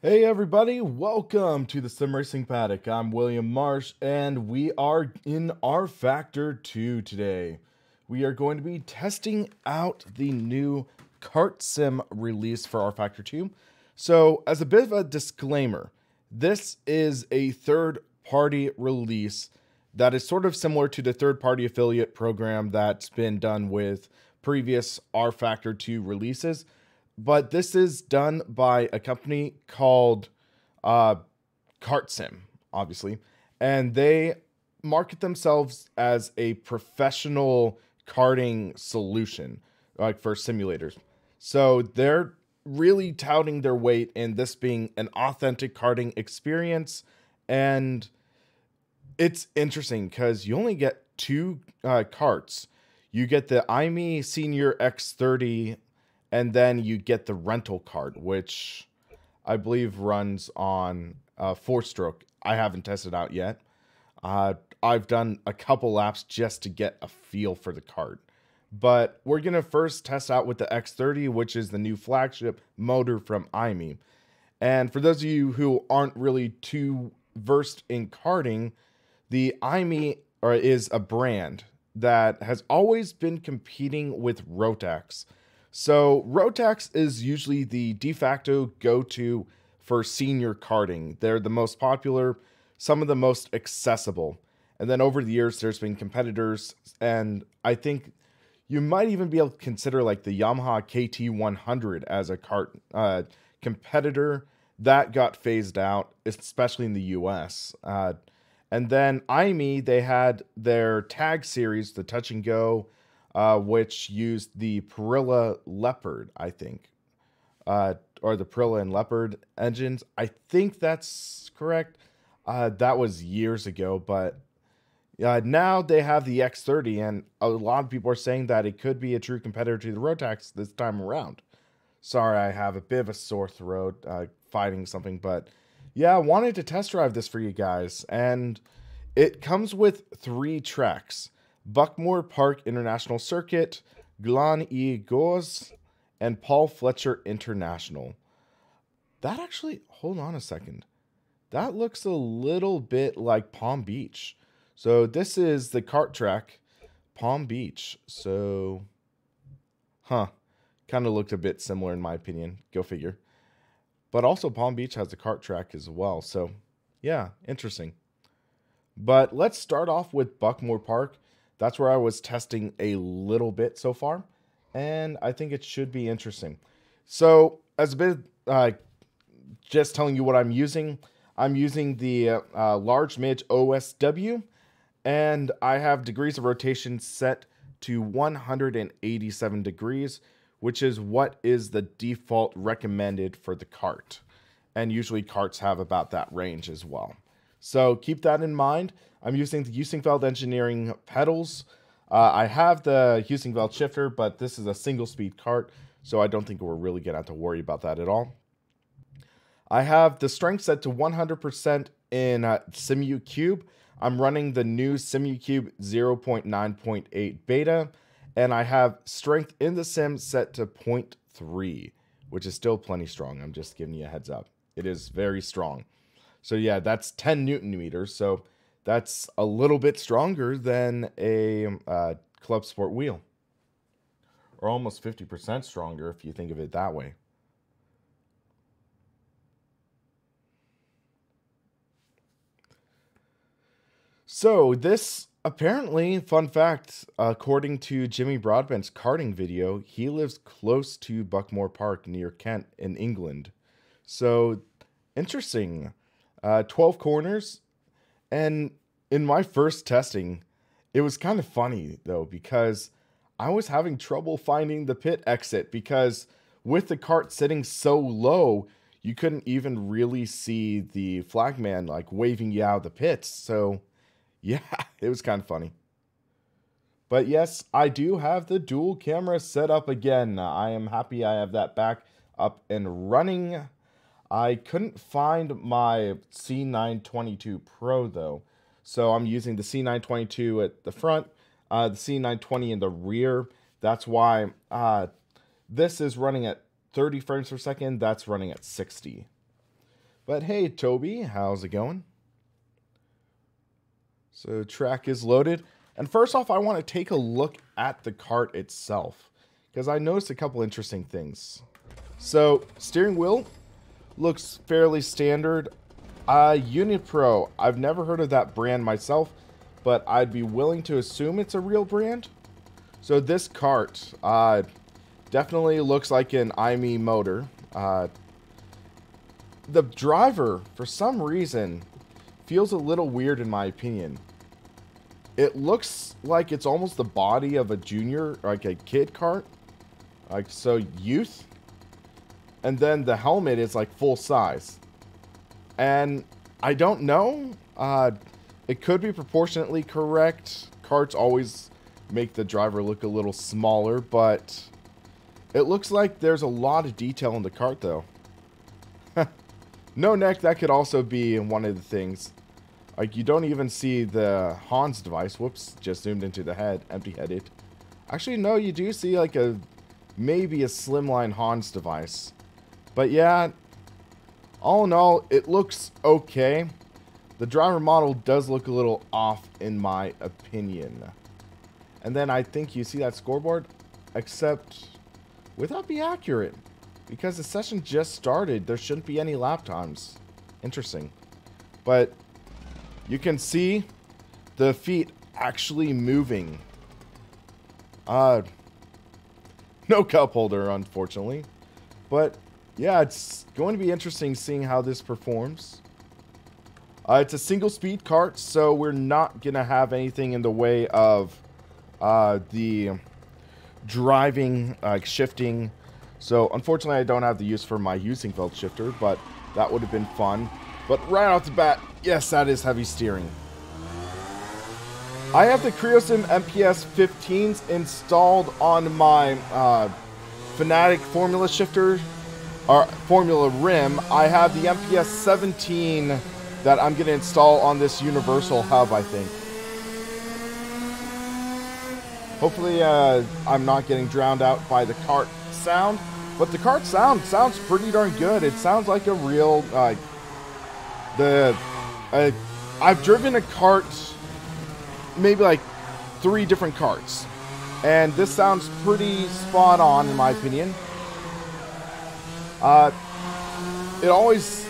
Hey everybody, welcome to the SimRacingPaddock. I'm William Marsh and we are in rFactor 2 today. We are going to be testing out the new Kart Sim release for rFactor 2. So as a bit of a disclaimer, this is a third-party release that is sort of similar to the third-party affiliate program that's been done with previous rFactor 2 releases. But this is done by a company called KartSim, obviously. And they market themselves as a professional karting solution, like for simulators. So they're really touting their weight in this being an authentic karting experience. And it's interesting because you only get two karts. You get the IME Senior X30, and then you get the rental kart, which I believe runs on 4-stroke. I haven't tested out yet. I've done a couple laps just to get a feel for the kart. But we're going to first test out with the X30, which is the new flagship motor from IME. And for those of you who aren't really too versed in karting, the IME is a brand that has always been competing with Rotax. So Rotax is usually the de facto go-to for senior karting. They're the most popular, some of the most accessible. And then over the years, there's been competitors, and I think you might even be able to consider like the Yamaha KT100 as a kart competitor. That got phased out, especially in the US. And then IME, they had their tag series, the Touch and Go, which used the Perilla Leopard, I think, or the Perilla and Leopard engines. I think that's correct. That was years ago, but now they have the X30, and a lot of people are saying that it could be a true competitor to the Rotax this time around. Sorry, I have a bit of a sore throat fighting something, but yeah, I wanted to test drive this for you guys, and it comes with 3 tracks. Buckmore Park International Circuit, Glan y Goes, and Paul Fletcher International. That actually, hold on a second. That looks a little bit like Palm Beach. So this is the kart track, Palm Beach. So, kind of looked a bit similar in my opinion. Go figure. But also Palm Beach has a kart track as well. So, yeah, interesting. But let's start off with Buckmore Park. That's where I was testing a little bit so far, and I think it should be interesting. So, as a bit just telling you what I'm using the large mid OSW, and I have degrees of rotation set to 187 degrees, which is what is the default recommended for the kart. And usually karts have about that range as well. So keep that in mind. I'm using the Heusinkveld Engineering pedals. I have the Heusinkveld shifter, but this is a single-speed kart, so I don't think we're really going to have to worry about that at all. I have the strength set to 100% in SimU Cube. I'm running the new SimU Cube 0.9.8 beta, and I have strength in the sim set to 0.3, which is still plenty strong. I'm just giving you a heads up. It is very strong. So yeah, that's 10 Newton meters. So that's a little bit stronger than a club sport wheel. Or almost 50% stronger if you think of it that way. So this, apparently, fun fact, according to Jimmy Broadbent's karting video, he lives close to Buckmore Park near Kent in England. So, interesting. 12 corners, and in my first testing, it was kind of funny though, because I was having trouble finding the pit exit, because with the kart sitting so low, you couldn't even really see the flagman like waving you out of the pits. So yeah, it was kind of funny. But yes, I do have the dual camera set up again. I am happy I have that back up and running. I couldn't find my C922 Pro though, so I'm using the C922 at the front, the C920 in the rear. That's why this is running at 30 frames per second, that's running at 60. But hey, Toby, how's it going? So track is loaded. And first off, I want to take a look at the kart itself, because I noticed a couple interesting things. So steering wheel looks fairly standard. Unit Pro, I've never heard of that brand myself, but I'd be willing to assume it's a real brand. So this kart definitely looks like an IME motor. The driver, for some reason, feels a little weird in my opinion. It looks like it's almost the body of a junior, like a kid kart. Like, so youth. And then the helmet is like full size. And I don't know. It could be proportionately correct. Karts always make the driver look a little smaller, but it looks like there's a lot of detail in the kart though. No neck, that could also be one of the things. Like, you don't even see the Hans device. Whoops, just zoomed into the head, empty-headed. Actually, no, you do see like maybe a slimline Hans device. But yeah, all in all, it looks okay. The driver model does look a little off in my opinion. And then I think you see that scoreboard, except would that be accurate? Because the session just started, there shouldn't be any lap times. Interesting. But you can see the feet actually moving. No cup holder, unfortunately. But yeah, it's going to be interesting seeing how this performs. It's a single speed kart, so we're not going to have anything in the way of the driving, shifting. So unfortunately, I don't have the use for my Heusinkveld shifter, but that would have been fun. But right off the bat, yes, that is heavy steering. I have the KartSim MPS 15s installed on my Fanatic Formula shifter, or Formula rim. I have the MPS 17 that I'm going to install on this universal hub, I think. Hopefully, I'm not getting drowned out by the kart sound. But the kart sounds pretty darn good. It sounds like a real, I've driven a kart, maybe like 3 different karts, and this sounds pretty spot on in my opinion. It always,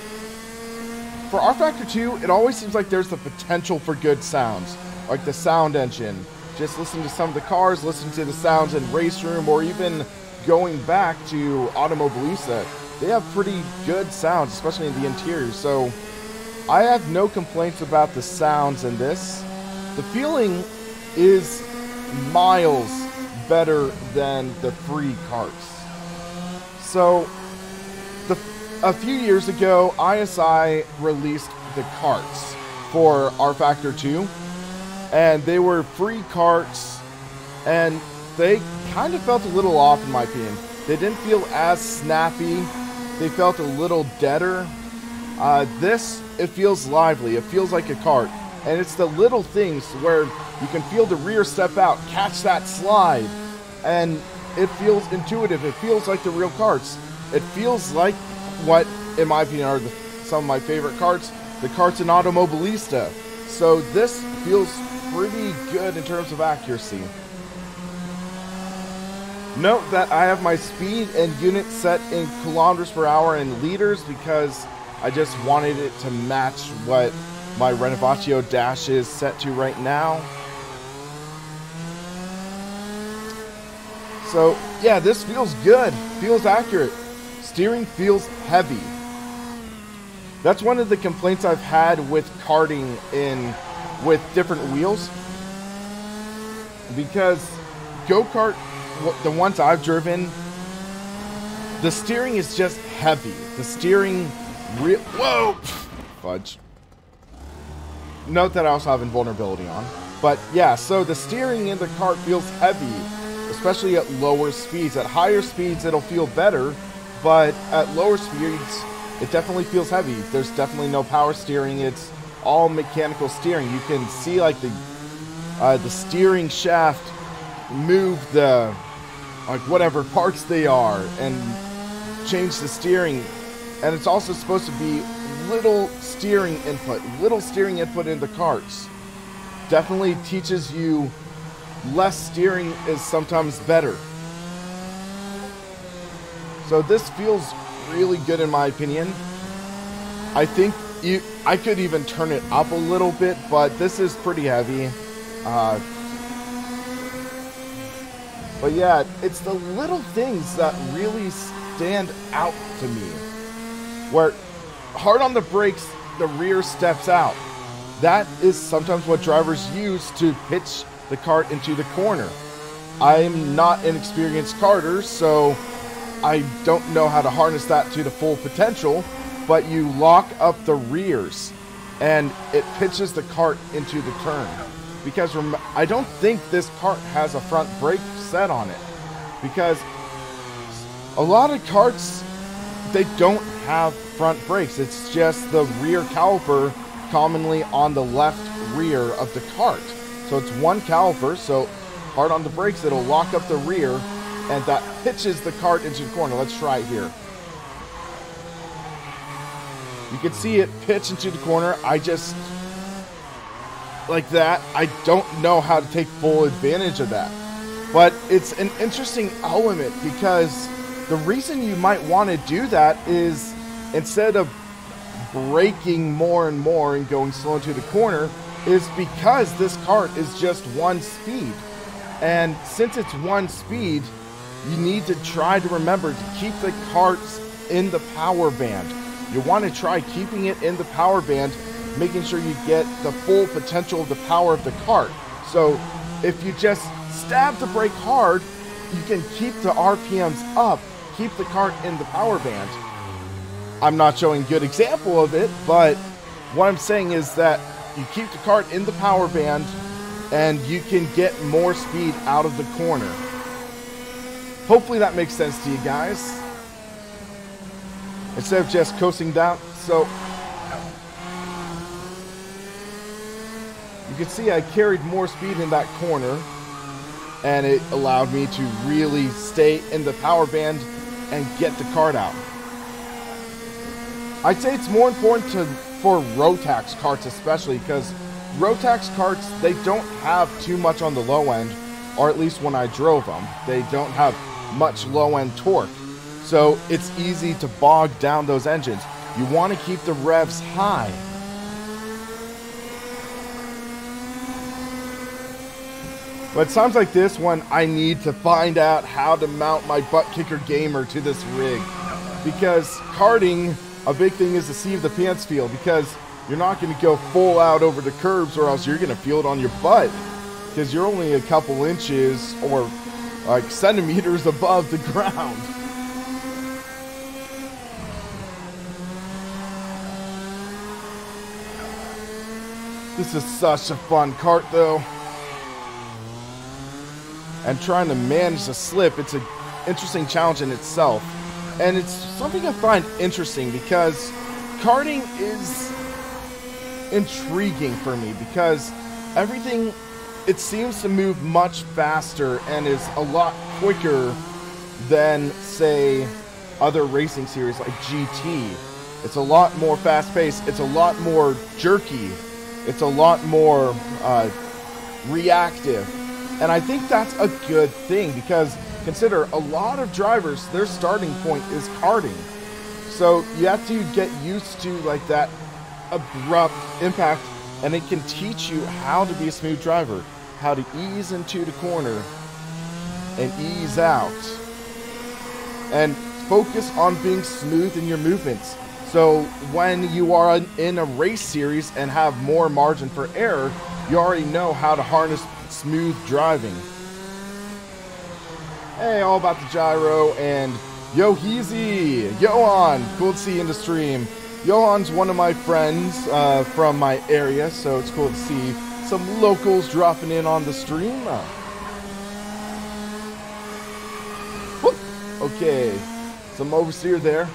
for rFactor 2, it always seems like there's the potential for good sounds, like the sound engine. Just listen to some of the cars, listen to the sounds in Race Room, or even going back to Automobilista. They have pretty good sounds, especially in the interior, so I have no complaints about the sounds in this. The feeling is miles better than the free karts. So, a few years ago, ISI released the karts for rFactor 2, and they were free karts, and they kind of felt a little off in my opinion. They didn't feel as snappy. They felt a little deader. This, it feels lively. It feels like a kart. And it's the little things where you can feel the rear step out, catch that slide, and it feels intuitive. It feels like the real karts. It feels like what, in my opinion, are some of my favorite karts, the karts in Automobilista. So this feels pretty good in terms of accuracy. Note that I have my speed and unit set in kilometers per hour and liters because I just wanted it to match what my Renovatio dash is set to right now. So yeah, this feels good, feels accurate. Steering feels heavy. That's one of the complaints I've had with karting with different wheels. Because go-kart, the ones I've driven, the steering is just heavy. The steering, whoa, fudge. Note that I also have invulnerability on. But yeah, so the steering in the kart feels heavy, especially at lower speeds. At higher speeds, it'll feel better, but at lower speeds, it definitely feels heavy. There's definitely no power steering. It's all mechanical steering. You can see like the steering shaft move the, like whatever parts they are and change the steering. And it's also supposed to be little steering input in the karts. Definitely teaches you less steering is sometimes better. So this feels really good in my opinion. I think I could even turn it up a little bit, but this is pretty heavy. But yeah, it's the little things that really stand out to me. Where hard on the brakes, the rear steps out. That is sometimes what drivers use to pitch the kart into the corner. I'm not an experienced karter, so I don't know how to harness that to the full potential, but you lock up the rears and it pitches the kart into the turn. Because I don't think this kart has a front brake set on it, because a lot of karts, they don't have front brakes. It's just the rear caliper, commonly on the left rear of the kart. So it's one caliper, so hard on the brakes, it'll lock up the rear, and that pitches the kart into the corner. Let's try it here. You can see it pitch into the corner. I just, like that, I don't know how to take full advantage of that. But it's an interesting element, because the reason you might want to do that is, instead of braking more and more and going slow into the corner, is because this kart is just one speed. And since it's one speed, you need to try to remember to keep the karts in the power band. You want to try keeping it in the power band, making sure you get the full potential of the power of the kart. So if you just stab the brake hard, you can keep the RPMs up, keep the kart in the power band. I'm not showing a good example of it, but what I'm saying is that you keep the kart in the power band and you can get more speed out of the corner. Hopefully that makes sense to you guys. Instead of just coasting down. So you can see I carried more speed in that corner, and it allowed me to really stay in the power band and get the kart out. I'd say it's more important for Rotax karts especially, because Rotax karts, they don't have too much on the low end, or at least when I drove them, they don't have much low end torque. So it's easy to bog down those engines. You want to keep the revs high. But times like this, when I need to find out how to mount my butt kicker gamer to this rig, because karting, a big thing is the seat of the pants feel, because you're not going to go full out over the curbs, or else you're going to feel it on your butt, because you're only a couple inches or like centimeters above the ground. This is such a fun kart though. And trying to manage the slip, it's an interesting challenge in itself. And it's something I find interesting, because karting is intriguing for me, because everything, it seems to move much faster and is a lot quicker than, say, other racing series like GT. It's a lot more fast-paced, it's a lot more jerky, it's a lot more reactive. And I think that's a good thing, because consider a lot of drivers, their starting point is karting. So you have to get used to like that abrupt impact, and it can teach you how to be a smooth driver, how to ease into the corner and ease out, and focus on being smooth in your movements. So when you are in a race series and have more margin for error, you already know how to harness smooth driving. Hey, all about the gyro, and yo Heezy, Johan, cool to see you in the stream. Johan's one of my friends from my area, so it's cool to see some locals dropping in on the stream. Okay, some oversteer there.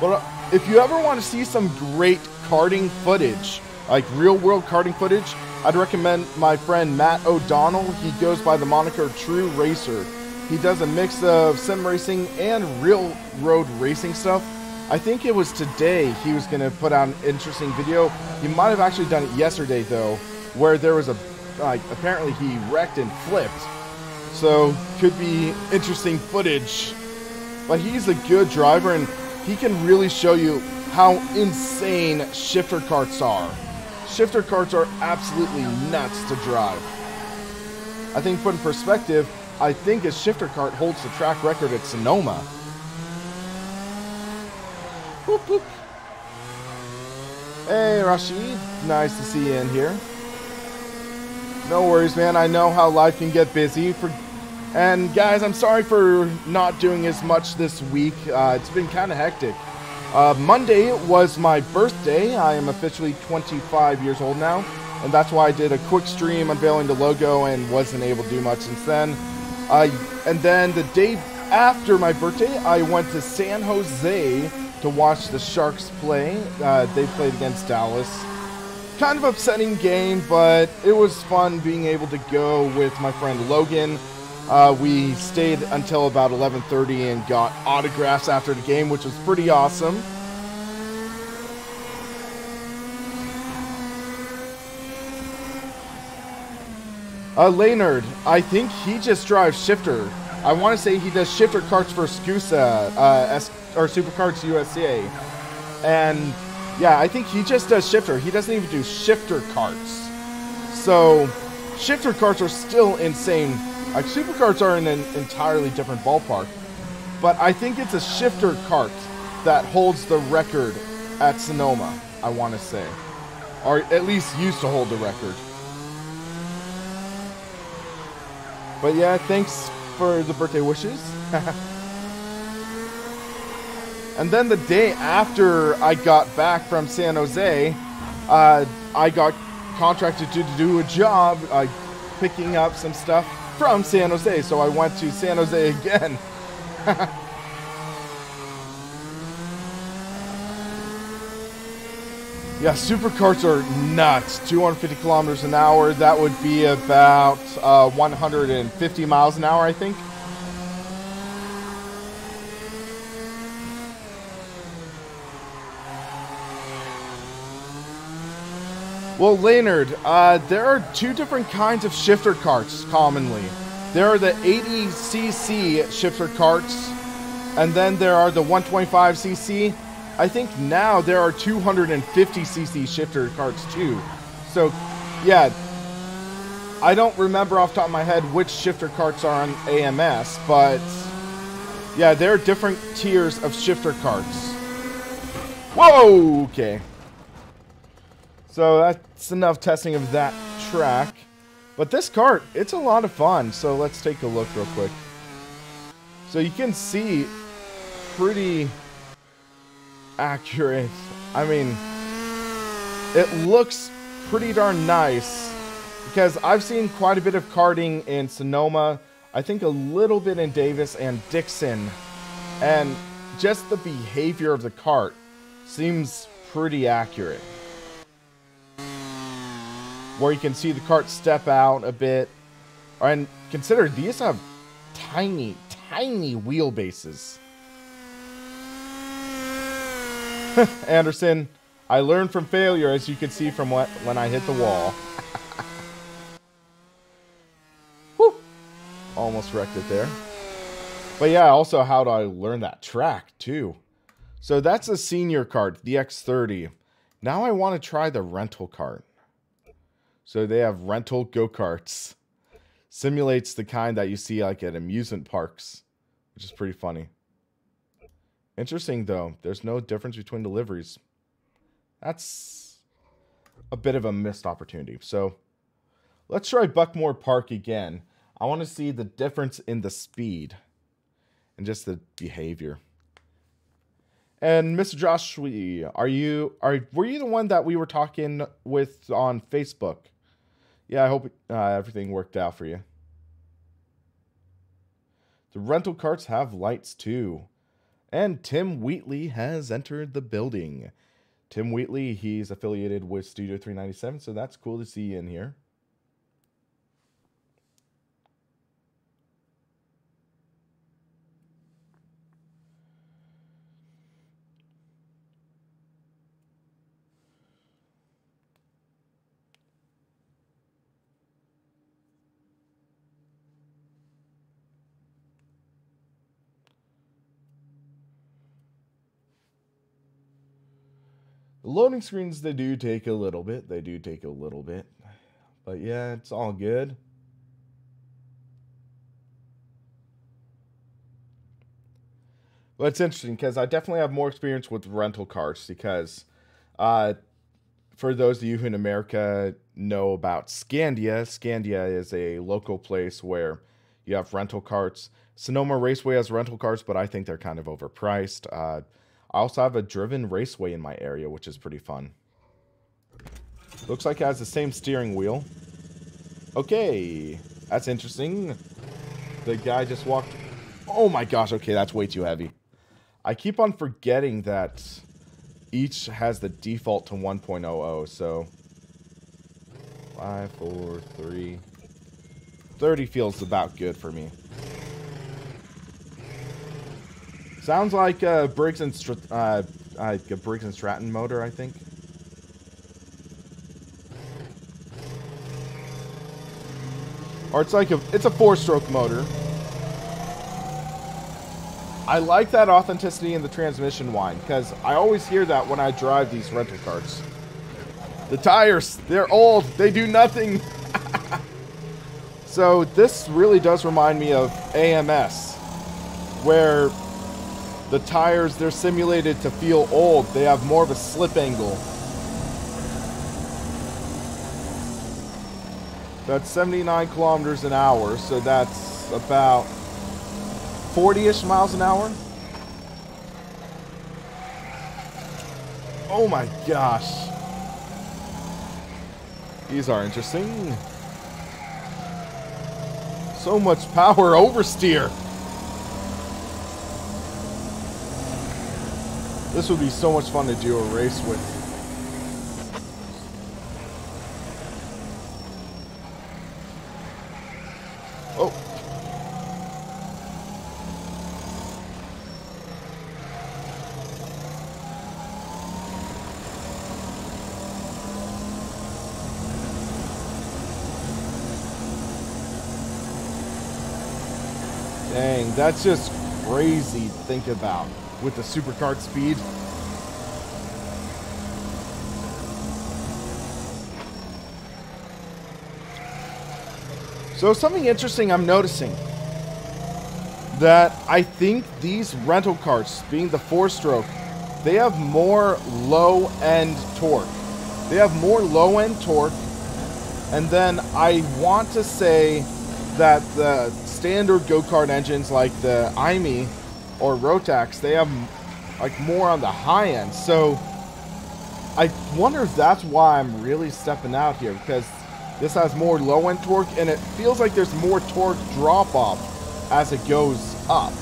But if you ever want to see some great karting footage, like real world karting footage, I'd recommend my friend Matt O'Donnell. He goes by the moniker True Racer. He does a mix of sim racing and real road racing stuff. I think it was today he was going to put out an interesting video. He might have actually done it yesterday, though, where there was a, like, apparently he wrecked and flipped. So, could be interesting footage. But he's a good driver, and he can really show you how insane shifter karts are. Shifter karts are absolutely nuts to drive. I think, put in perspective, I think his shifter kart holds the track record at Sonoma. Boop, boop. Hey, Rashid. Nice to see you in here. No worries, man. I know how life can get busy. And, guys, I'm sorry for not doing as much this week. It's been kind of hectic. Monday was my birthday. I am officially 25 years old now. And that's why I did a quick stream unveiling the logo and wasn't able to do much since then. And then the day after my birthday, I went to San Jose to watch the Sharks play. They played against Dallas. Kind of upsetting game, but it was fun being able to go with my friend Logan. We stayed until about 11:30 and got autographs after the game, which was pretty awesome. Leonard, I think he just drives shifter. I want to say he does shifter karts for SCUSA, or Superkarts USA. And yeah, I think he just does shifter. He doesn't even do shifter karts. So shifter karts are still insane. Like, superkarts are in an entirely different ballpark. But I think it's a shifter kart that holds the record at Sonoma, I want to say. Or at least used to hold the record. But yeah, thanks for the birthday wishes. And then the day after I got back from San Jose, I got contracted to do a job picking up some stuff from San Jose. So I went to San Jose again. Yeah, superkarts are nuts. 250 kilometers an hour. That would be about 150 miles an hour, I think. Well, Leonard, there are two different kinds of shifter karts commonly. There are the 80cc shifter karts, and then there are the 125cc. I think now there are 250cc shifter karts too. So, yeah, I don't remember off the top of my head which shifter karts are on AMS, but yeah, there are different tiers of shifter karts. Whoa, okay. So that's enough testing of that track. But this kart, it's a lot of fun. So let's take a look real quick. So you can see pretty accurate. I mean, it looks pretty darn nice because I've seen quite a bit of karting in Sonoma. I think a little bit in Davis and Dixon. And just the behavior of the kart seems pretty accurate. Where you can see the kart step out a bit. And consider these have tiny, tiny wheelbases. Anderson, I learned from failure, as you can see from when I hit the wall. Whew. Almost wrecked it there. But yeah, also how do I learn that track too? So that's a senior kart, the X30. Now I want to try the rental kart. So they have rental go-karts. Simulates the kind that you see like at amusement parks, which is pretty funny. Interesting though, there's no difference between deliveries. That's a bit of a missed opportunity. So let's try Buckmore Park again. I want to see the difference in the speed and just the behavior. And Mr. Josh, were you the one that we were talking with on Facebook? Yeah, I hope everything worked out for you. The rental karts have lights too. And Tim Wheatley has entered the building. Tim Wheatley, he's affiliated with Studio 397, so that's cool to see you in here. The loading screens, they do take a little bit. They do take a little bit. But yeah, it's all good. Well, it's interesting because I definitely have more experience with rental cars because for those of you who in America know about Scandia, Scandia is a local place where you have rental carts. Sonoma Raceway has rental carts, but I think they're kind of overpriced. I also have a driven raceway in my area, which is pretty fun. Looks like it has the same steering wheel. Okay, that's interesting. The guy just walked... Oh my gosh, okay, that's way too heavy. I keep on forgetting that each has the default to 1.00, so 5, 4, 3. 30 feels about good for me. Sounds like a Briggs and Stratton motor, I think. Or it's like it's a 4-stroke motor. I like that authenticity in the transmission whine, because I always hear that when I drive these rental carts. The tires, they're old, they do nothing. So this really does remind me of AMS, where the tires, they're simulated to feel old. They have more of a slip angle. That's 79 kilometers an hour, so that's about 40-ish miles an hour. Oh my gosh. These are interesting. So much power oversteer. This would be so much fun to do a race with. Oh. Dang, that's just crazy to think about with the supercart speed. So something interesting I'm noticing, that I think these rental carts, being the 4-stroke, they have more low-end torque. They have more low-end torque, and then I want to say that the standard go-kart engines like the IME or Rotax, they have like more on the high end. So I wonder if that's why I'm really stepping out here, because this has more low-end torque and it feels like there's more torque drop-off as it goes up.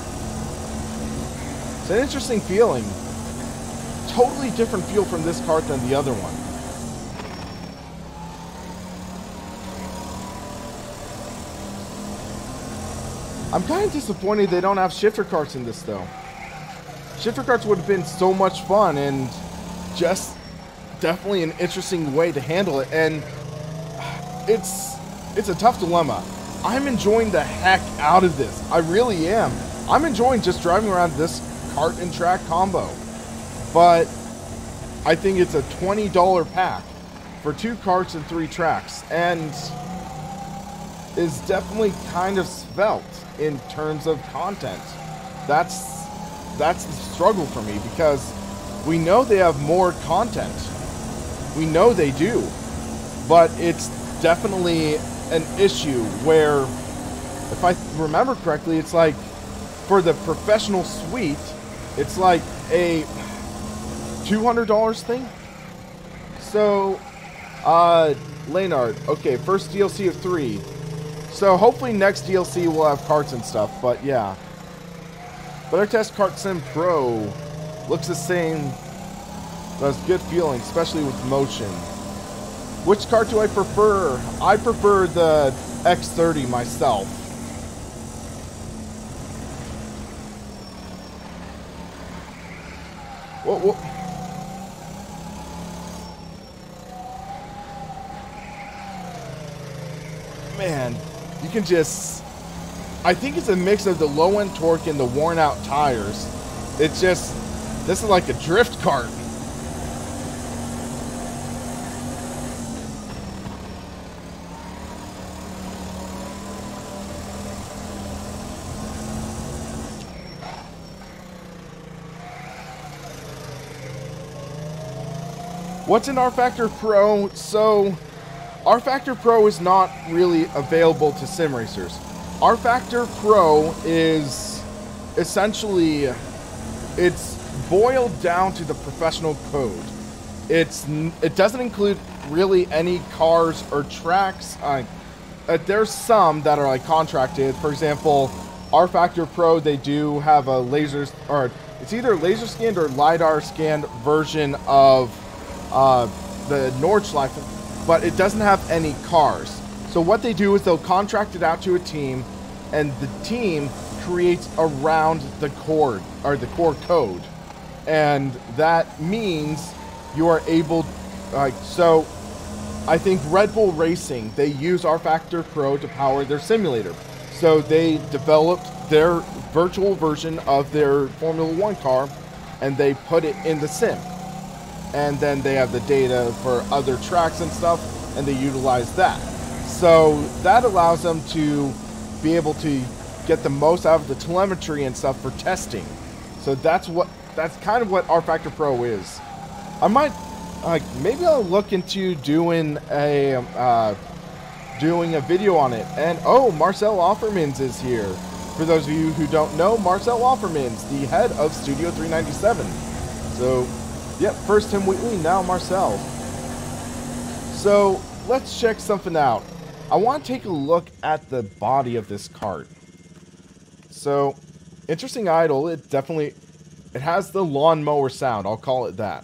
It's an interesting feeling. Totally different feel from this kart than the other one. I'm kind of disappointed they don't have shifter carts in this though. Shifter carts would have been so much fun and just definitely an interesting way to handle it. And it's a tough dilemma. I'm enjoying the heck out of this. I really am. I'm enjoying just driving around this kart and track combo. But I think it's a $20 pack for 2 karts and 3 tracks, and is definitely kind of svelte in terms of content. That's the struggle for me, because we know they have more content. We know they do. But it's definitely an issue where, if I remember correctly, it's like for the professional suite, it's like a $200 thing. So, Leonard, okay, first DLC of 3. So hopefully next DLC will have karts and stuff, but yeah. Better test Kart Sim Pro. Looks the same. That's good feeling, especially with motion. Which kart do I prefer? I prefer the X30 myself. Whoa. Man, you can just... I think it's a mix of the low-end torque and the worn-out tires. It's just... This is like a drift kart. What's in rFactor Pro? So, rFactor Pro is not really available to sim racers. rFactor Pro is essentially, it's boiled down to the professional code. It doesn't include really any cars or tracks. There's some that are like contracted. For example, rFactor Pro, they do have a or it's either laser scanned or LiDAR scanned version of the Nordschleife, but it doesn't have any cars. So what they do is they'll contract it out to a team, and the team creates around the core code, and that means you are able, so I think Red Bull Racing, they use rFactor Pro to power their simulator. So they developed their virtual version of their Formula One car, and they put it in the sim. And then they have the data for other tracks and stuff, and they utilize that. So that allows them to be able to get the most out of the telemetry and stuff for testing. So that's kind of what rFactor Pro is. I might, maybe I'll look into doing a video on it. And oh, Marcel Offermans is here. For those of you who don't know, Marcel Offermans, the head of Studio 397. So, yep, first Tim Wheatley, now Marcel. So let's check something out. I want to take a look at the body of this kart. So, interesting idle. It has the lawnmower sound. I'll call it that.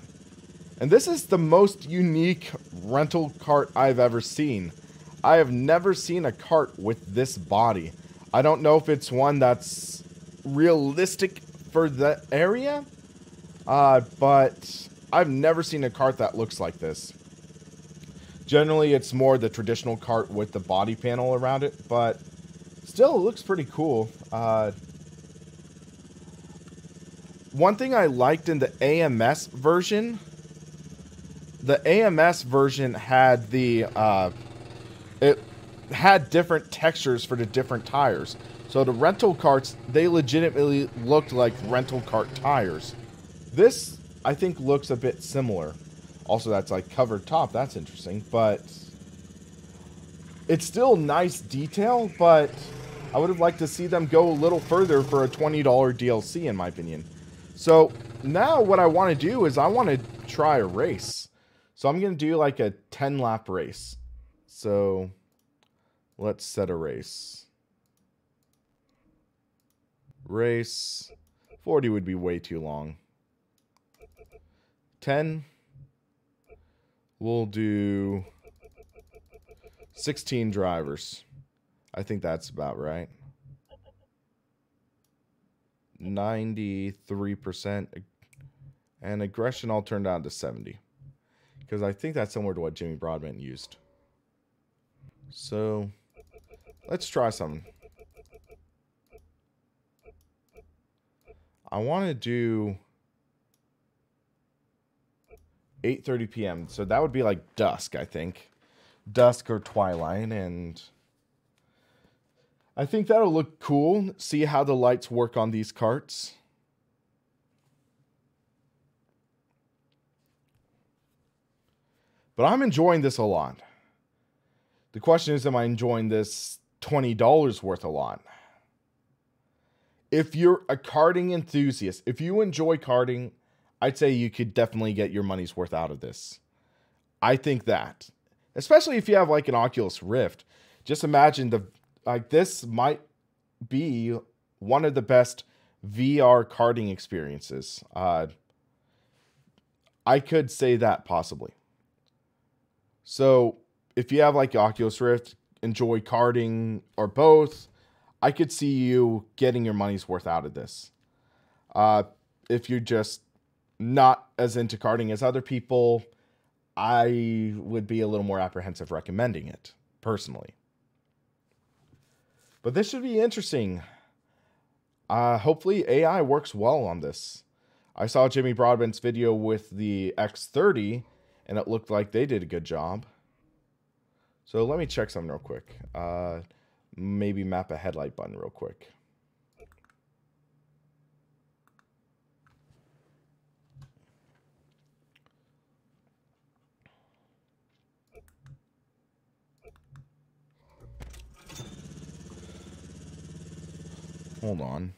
And this is the most unique rental kart I've ever seen. I have never seen a kart with this body. I don't know if it's one that's realistic for the area, but I've never seen a kart that looks like this. Generally, it's more the traditional kart with the body panel around it, but still, it looks pretty cool. One thing I liked in the AMS version, had it had different textures for the different tires. So the rental karts, they legitimately looked like rental kart tires. This, I think, looks a bit similar. Also, that's like covered top. That's interesting, but it's still nice detail, but I would have liked to see them go a little further for a $20 DLC, in my opinion. So now what I want to do is I want to try a race. So I'm going to do like a 10-lap race. So let's set a race. Race 40 would be way too long. 10. We'll do 16 drivers. I think that's about right. 93%. And aggression I'll turn down to 70. Because I think that's similar to what Jimmy Broadbent used. So, let's try something. I want to do 8:30 p.m. So that would be like dusk, I think. Dusk or twilight, and I think that'll look cool. See how the lights work on these karts. But I'm enjoying this a lot. The question is, am I enjoying this $20 worth a lot? If you're a karting enthusiast, if you enjoy karting, I'd say you could definitely get your money's worth out of this. I think that. Especially if you have like an Oculus Rift. Just imagine this might be one of the best VR karting experiences. I could say that possibly. So if you have like Oculus Rift, enjoy karting or both, I could see you getting your money's worth out of this. If you're just not as into karting as other people, I would be a little more apprehensive recommending it, personally. But this should be interesting. Hopefully AI works well on this. I saw Jimmy Broadbent's video with the X30, and it looked like they did a good job. So let me check something real quick. Maybe map a headlight button real quick. Hold on.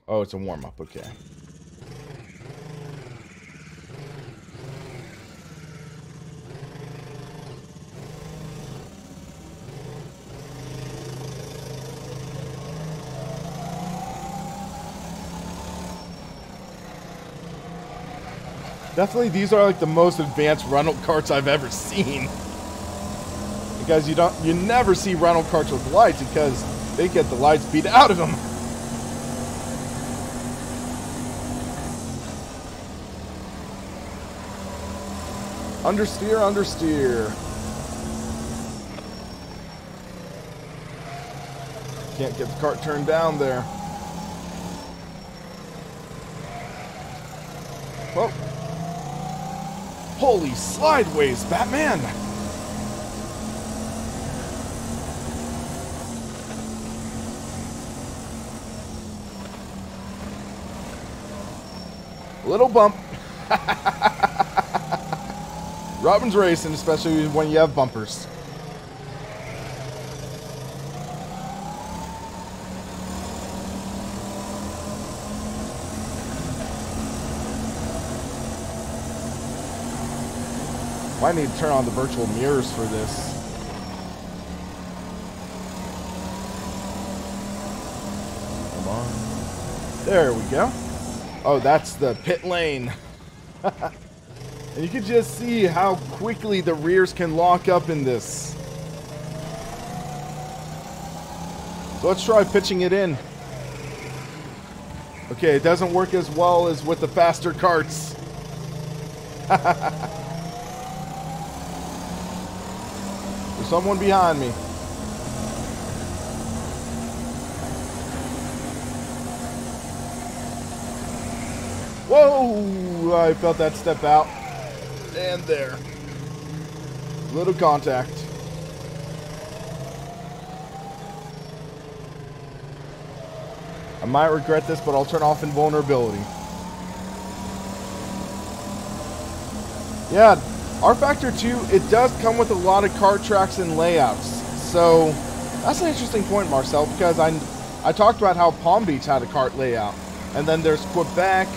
Oh, it's a warm-up. Okay. Definitely, these are like the most advanced rental carts I've ever seen. Because you never see rental carts with lights because they get the lights beat out of them. Understeer, understeer. Can't get the cart turned down there. Whoa. Holy slideways, Batman! Little bump. Robin's racing, especially when you have bumpers. Might need to turn on the virtual mirrors for this. Come on. There we go. Oh, that's the pit lane. And you can just see how quickly the rears can lock up in this. So let's try pitching it in. Okay, it doesn't work as well as with the faster carts. There's someone behind me. Whoa! I felt that step out. And there. Little contact. I might regret this, but I'll turn off invulnerability. Yeah, rFactor 2, it does come with a lot of kart tracks and layouts. So, that's an interesting point, Marcel, because I talked about how Palm Beach had a kart layout. And then there's Quebec.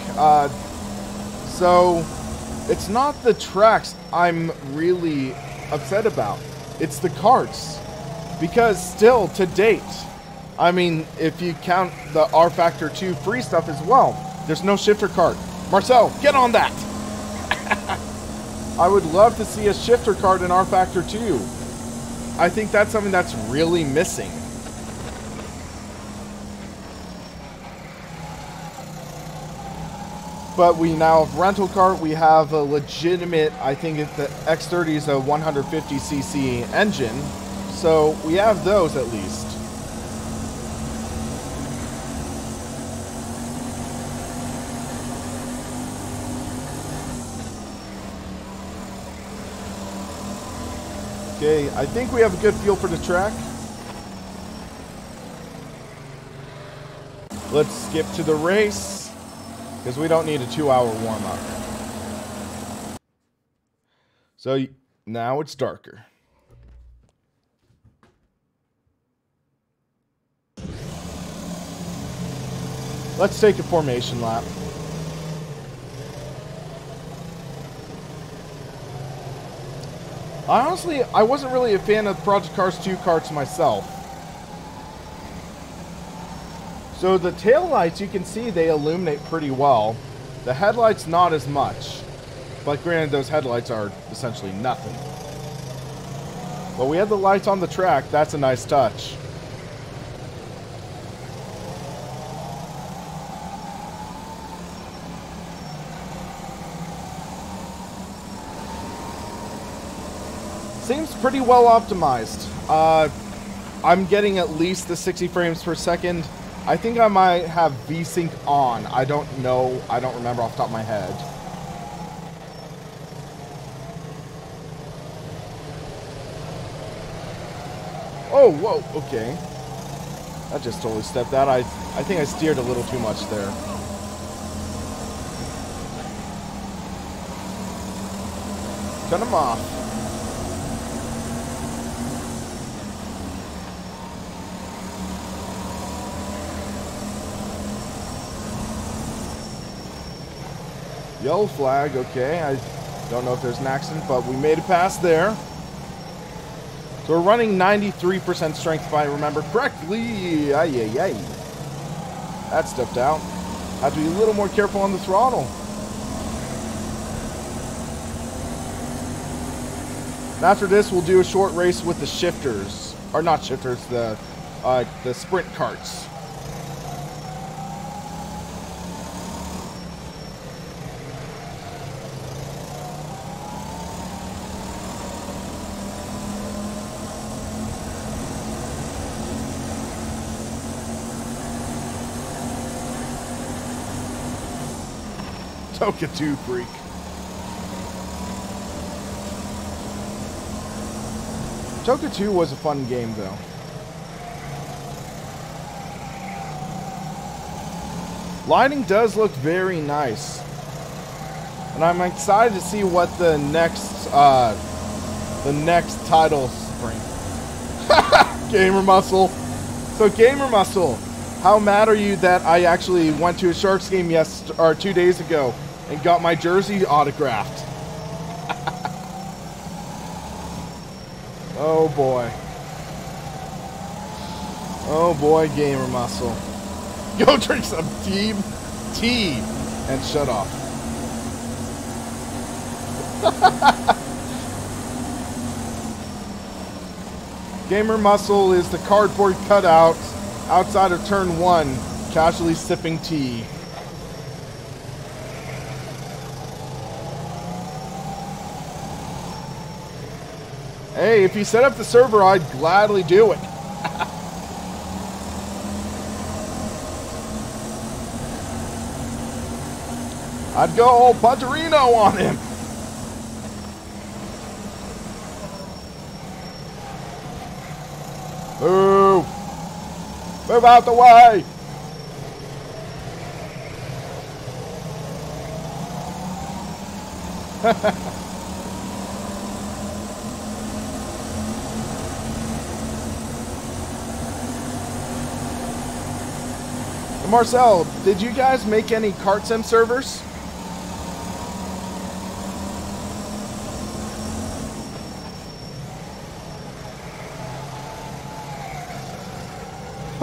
So, it's not the tracks I'm really upset about. It's the karts. Because still, to date, I mean, if you count the rFactor 2 free stuff as well, there's no shifter kart. Marcel, get on that! I would love to see a shifter kart in rFactor 2. I think that's something that's really missing. But we now have rental kart, we have a legitimate, I think the X30 is a 150cc engine, so we have those at least. Okay, I think we have a good feel for the track. Let's skip to the race. Because we don't need a 2-hour warm-up. So now it's darker. Let's take a formation lap. I wasn't really a fan of Project Cars 2 karts myself. So the tail lights, you can see they illuminate pretty well. The headlights, not as much. But granted, those headlights are essentially nothing. But we have the lights on the track. That's a nice touch. Seems pretty well optimized. I'm getting at least the 60 frames per second. I think I might have VSync on. I don't know. I don't remember off the top of my head. Oh, whoa, okay. I just totally stepped out. I think I steered a little too much there. Cut him off. Yellow flag, okay. I don't know if there's an accident, but we made it past there. So we're running 93% strength, if I remember correctly. Ay, ay, ay. That stepped out. Have to be a little more careful on the throttle. And after this, we'll do a short race with the shifters. Or not shifters, the sprint carts. Toka 2 freak. Toka 2 was a fun game, though. Lighting does look very nice. And I'm excited to see what the next titles bring. Gamer Muscle. So Gamer Muscle, how mad are you that I actually went to a Sharks game 2 days ago and got my jersey autographed? Oh boy. Oh boy, Gamer Muscle. Go drink some tea and shut off. Gamer Muscle is the cardboard cutout outside of turn 1, casually sipping tea. Hey, if you set up the server, I'd gladly do it. I'd go all Punterino on him. Move. Move out the way. Marcel, did you guys make any Kart Sim servers?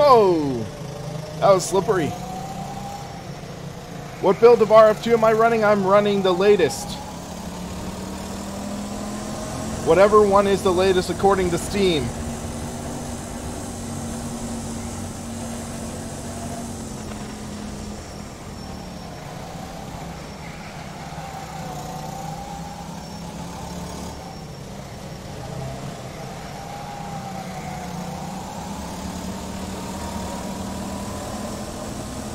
Oh, that was slippery. What build of RF2 am I running? I'm running the latest. Whatever one is the latest according to Steam.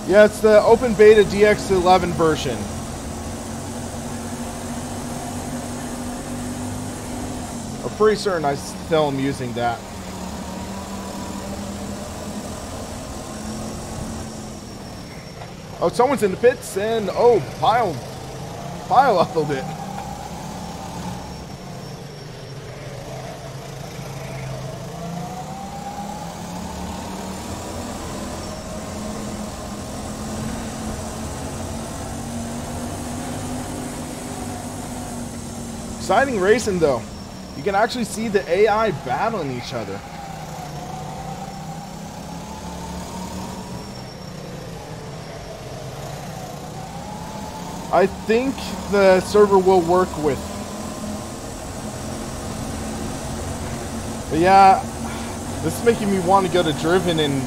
Yeah, it's the open beta DX11 version. I'm pretty certain I still am using that. Oh, someone's in the pits and oh, pile up a bit. Exciting racing though. You can actually see the AI battling each other. I think the server will work with. But yeah, this is making me want to go to Driven and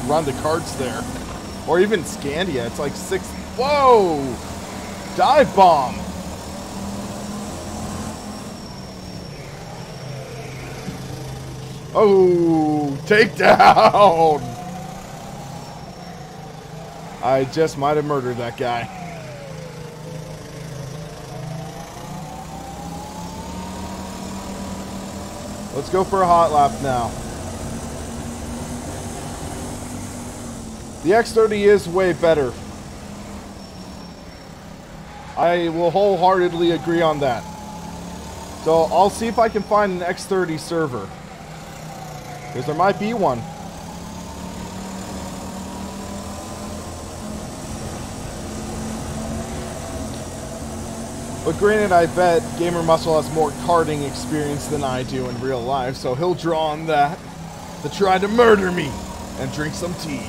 run the carts there. Or even Scandia. It's like 6. Whoa! Dive bomb! Oh, takedown! I just might have murdered that guy. Let's go for a hot lap now. The X30 is way better. I will wholeheartedly agree on that. So I'll see if I can find an X30 server. Because there might be one. But granted, I bet Gamer Muscle has more karting experience than I do in real life, so he'll draw on that to try to murder me and drink some tea.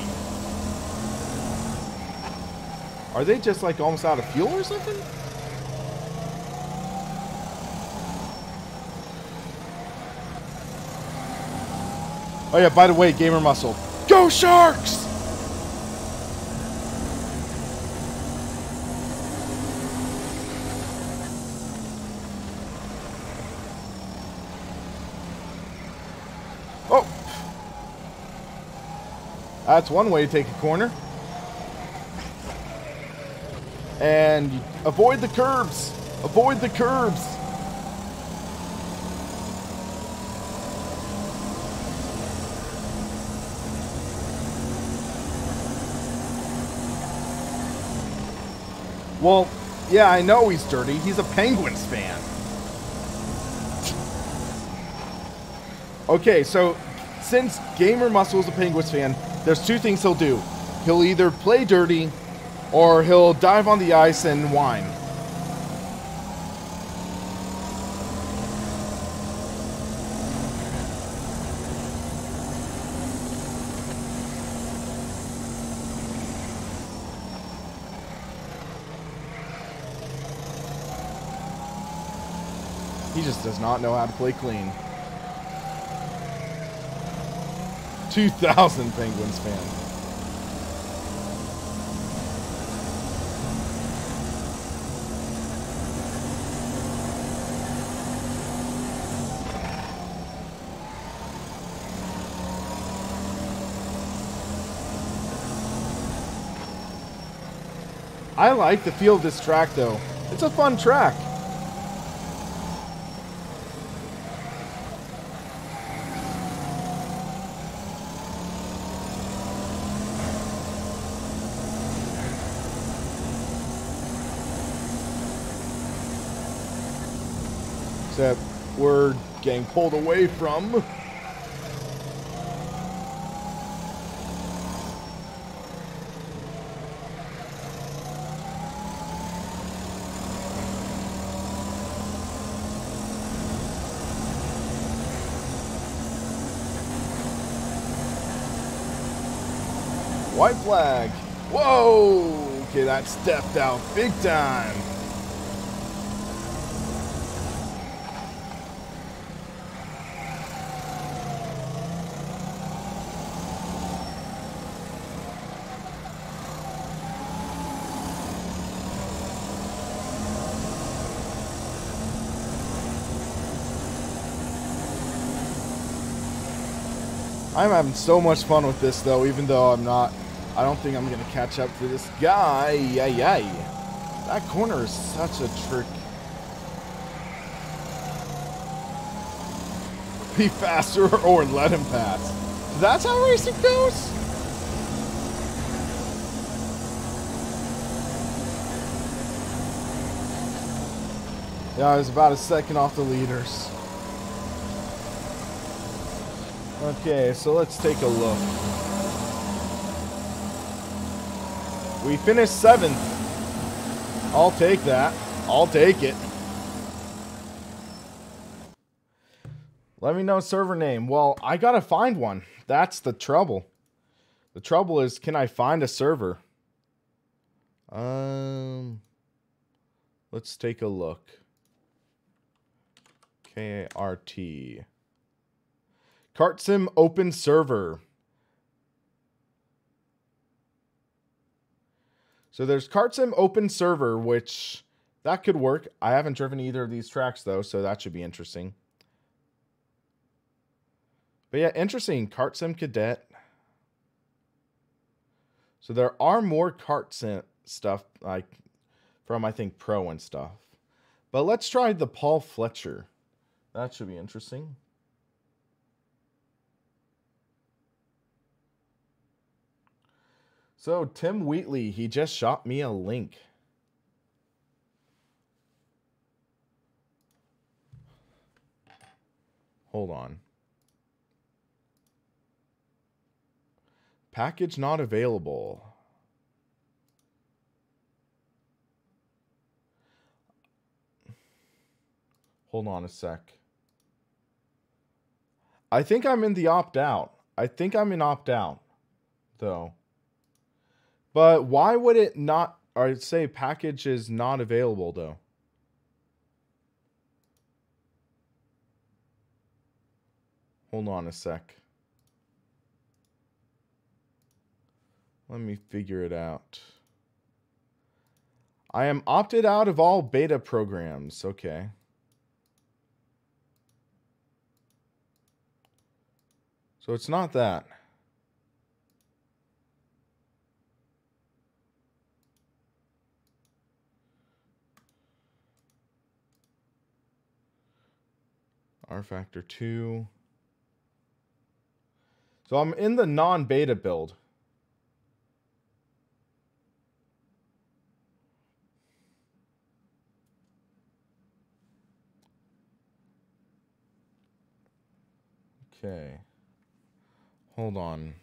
Are they just like almost out of fuel or something? Oh yeah, by the way, Gamer Muscle, go Sharks! Oh! That's one way to take a corner. And avoid the curbs! Avoid the curbs! Well, yeah, I know he's dirty. He's a Penguins fan. Okay, so since Gamer Muscle is a Penguins fan, there's two things he'll do. He'll either play dirty or he'll dive on the ice and whine. He just does not know how to play clean. 2,000 Penguins fan. I like the feel of this track though. It's a fun track. Except we're getting pulled away from. White flag. Whoa! Okay, that stepped out big time. I'm having so much fun with this though, even though I don't think I'm going to catch up to this guy. Yay. That corner is such a trick. Be faster or let him pass. That's how racing goes? Yeah, I was about a second off the leaders. Okay, so let's take a look. We finished 7th. I'll take that. I'll take it. Let me know server name. Well, I gotta find one. That's the trouble. The trouble is, can I find a server? Let's take a look. KART. KartSim open server. So there's KartSim open server, which that could work. I haven't driven either of these tracks though, so that should be interesting. But yeah, interesting. KartSim Cadet. So there are more KartSim stuff, like from I think Pro and stuff. But let's try the Paul Fletcher. That should be interesting. So Tim Wheatley, he just shot me a link. Hold on. Package not available. Hold on a sec. I think I'm in the opt-out. I think I'm in opt-out, though. But why would it not, or say package is not available, though? Hold on a sec. Let me figure it out. I am opted out of all beta programs. Okay. So it's not that. rFactor 2. So I'm in the non-beta build. Okay. Hold on.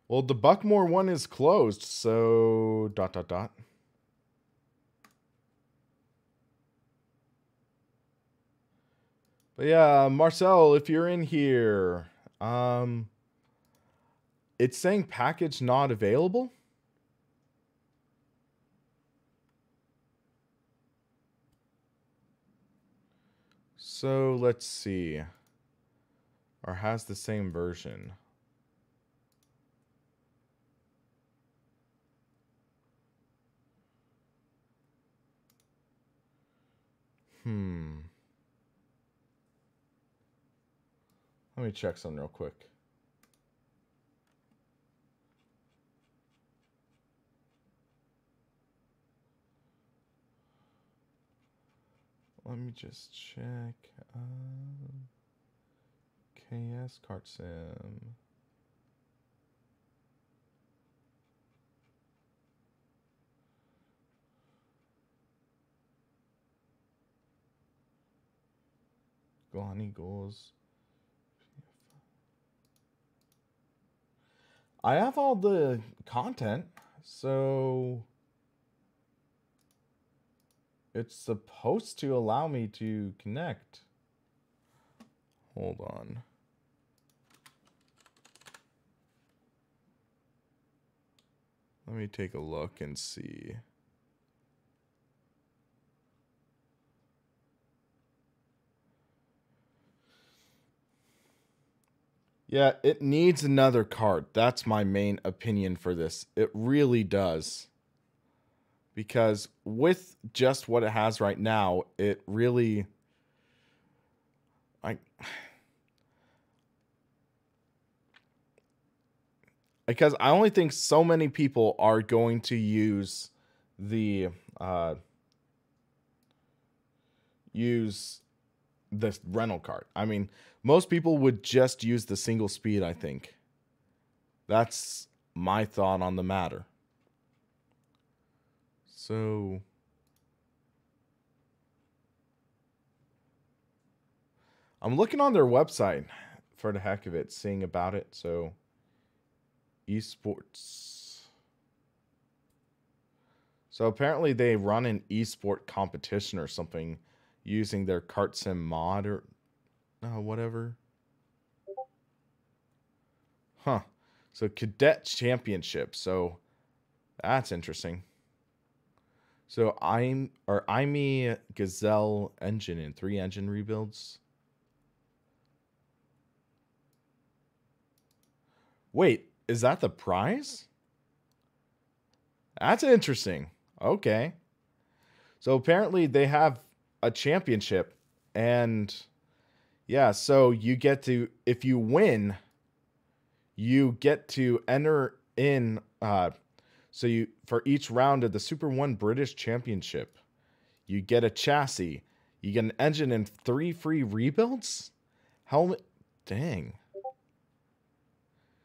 Well, the Buckmore one is closed, so ... But yeah, Marcel, if you're in here, it's saying package not available. So let's see. Or has the same version. Let me check something real quick. Let me just check. KartSim. Go on Eagles. I have all the content, so it's supposed to allow me to connect. Hold on. Let me take a look and see. Yeah, it needs another card. That's my main opinion for this. It really does. Because with just what it has right now, it really... Because I only think so many people are going to use the... use this rental cart. I mean, most people would just use the single speed, I think. That's my thought on the matter. So I'm looking on their website for the heck of it, seeing about it. So esports. So apparently they run an esport competition or something using their KartSim mod or whatever. Huh. So cadet championship. So that's interesting. So IME Gazelle engine and 3 engine rebuilds. Wait, is that the prize? That's interesting. Okay. So apparently they have a championship, and yeah, so you get to, if you win, you get to enter in so you, for each round of the Super 1 British Championship, you get a chassis, you get an engine and 3 free rebuilds? Helmet, dang.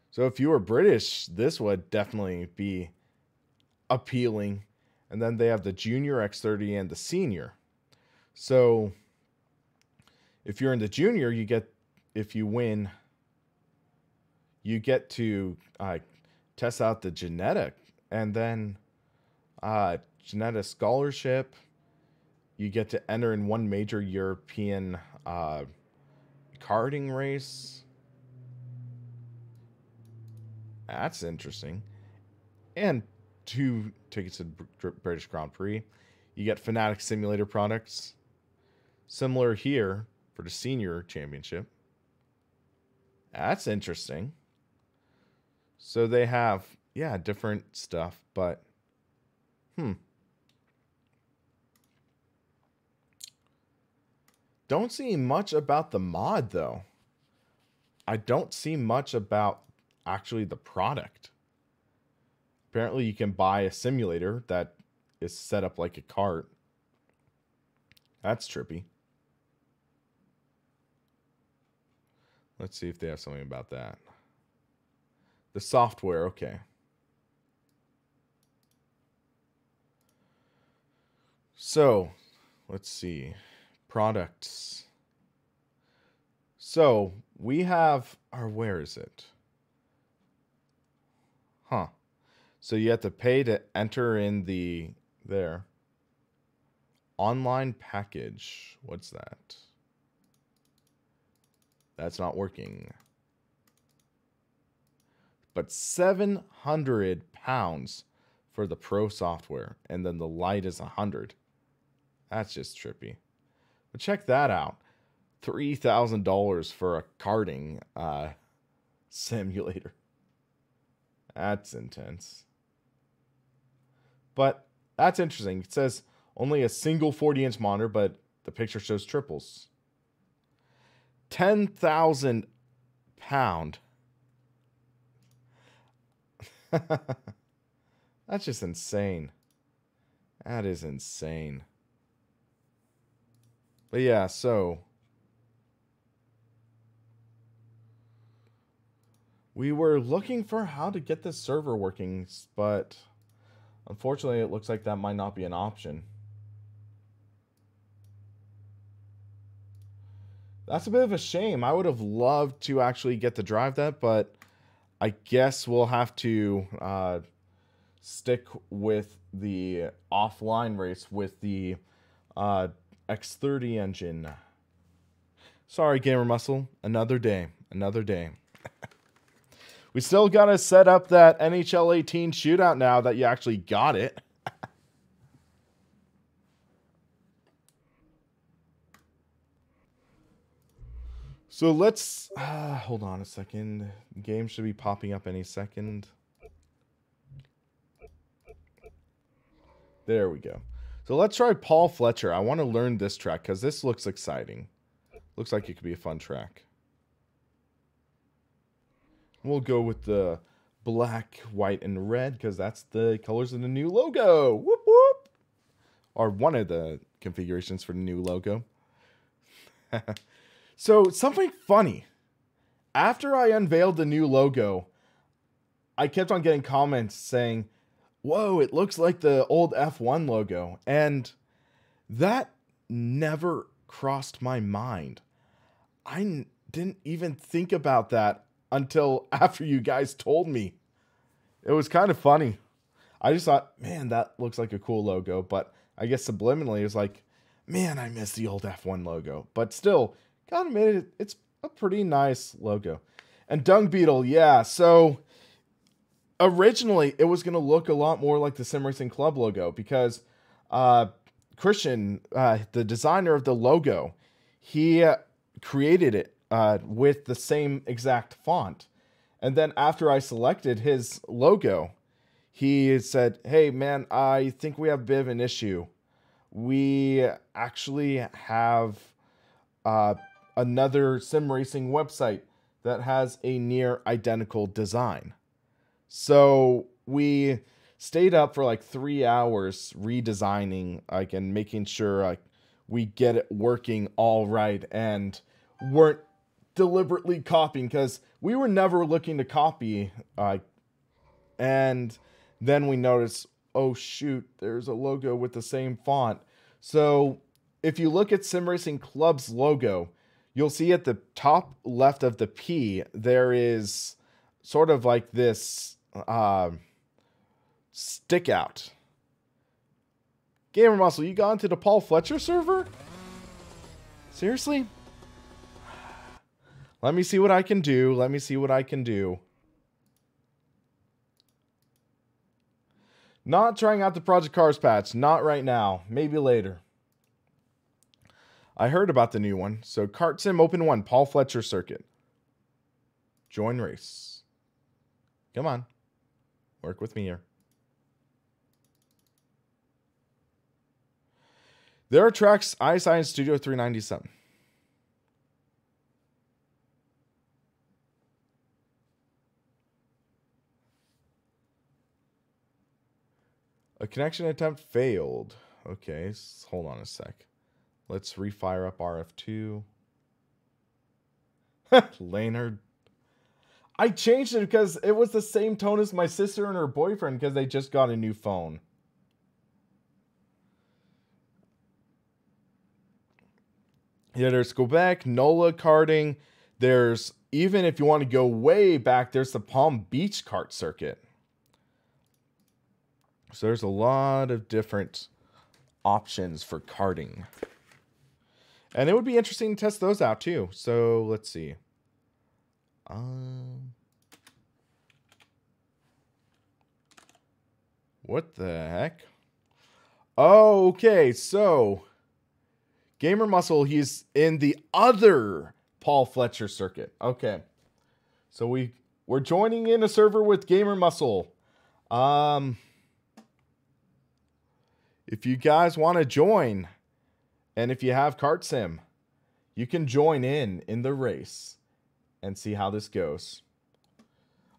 So if you were British, this would definitely be appealing. And then they have the Junior X30 and the Senior. So if you're in the Junior, you get, if you win, you get to test out the genetic, and then genetic scholarship. You get to enter in one major European karting race. That's interesting. And 2 tickets to the British Grand Prix. You get Fanatic Simulator products. Similar here for the Senior Championship. That's interesting. So they have, yeah, different stuff, but don't see much about the mod, though. I don't see much about actually the product. Apparently you can buy a simulator that is set up like a kart. That's trippy. Let's see if they have something about that. The software, okay. So, let's see. Products. So, we have our, where is it? Huh. So you have to pay to enter in the, there. Online package. What's that? That's not working. But £700 for the pro software, and then the light is $100. That's just trippy. But check that out. $3,000 for a karting simulator. That's intense. But that's interesting. It says only a single 40-inch monitor, but the picture shows triples. £10,000. That's just insane. That is insane. But yeah, so we were looking for how to get this server working, but unfortunately it looks like that might not be an option. That's a bit of a shame. I would have loved to actually get to drive that, but I guess we'll have to stick with the offline race with the X30 engine. Sorry, Gamer Muscle. Another day. Another day. We still got to set up that NHL 18 shootout now that you actually got it. So let's hold on a second. Game should be popping up any second. There we go. So let's try Paul Fletcher. I want to learn this track because this looks exciting. Looks like it could be a fun track. We'll go with the black, white, and red because that's the colors of the new logo. Whoop, whoop. Or one of the configurations for the new logo. So, something funny. After I unveiled the new logo, I kept on getting comments saying, whoa, it looks like the old F1 logo. And that never crossed my mind. I didn't even think about that until after you guys told me. It was kind of funny. I just thought, man, that looks like a cool logo. But I guess subliminally it was like, man, I miss the old F1 logo. But still, kind of made it, it's a pretty nice logo. And Dung Beetle, yeah, so originally it was going to look a lot more like the Sim Racing Club logo because Christian, the designer of the logo, he created it with the same exact font. And then after I selected his logo, he said, hey man, I think we have a bit of an issue. We actually have another sim racing website that has a near identical design. So we stayed up for like 3 hours redesigning, like, and making sure like we get it working all right and weren't deliberately copying, because we were never looking to copy. And then we noticed, Oh shoot, there's a logo with the same font. So if you look at Sim Racing Club's logo, you'll see at the top left of the P, there is sort of like this stick out. Gamer Muscle, you got into the Paul Fletcher server? Seriously? Let me see what I can do. Let me see what I can do. Not trying out the Project Cars patch. Not right now. Maybe later. I heard about the new one. So Kart Sim Open 1, Paul Fletcher circuit. Join race. Come on. Work with me here. There are tracks ISI and Studio 397. A connection attempt failed. Okay, hold on a sec. Let's refire up RF2. Laner. I changed it because it was the same tone as my sister and her boyfriend because they just got a new phone. Yeah, there's Quebec, NOLA karting. There's, even if you want to go way back, there's the Palm Beach kart circuit. So there's a lot of different options for karting. And it would be interesting to test those out too. So let's see. What the heck? Oh, okay, so Gamer Muscle, he's in the other Paul Fletcher circuit. Okay. So we're joining in a server with Gamer Muscle. If you guys want to join, and if you have Kart Sim, you can join in the race and see how this goes.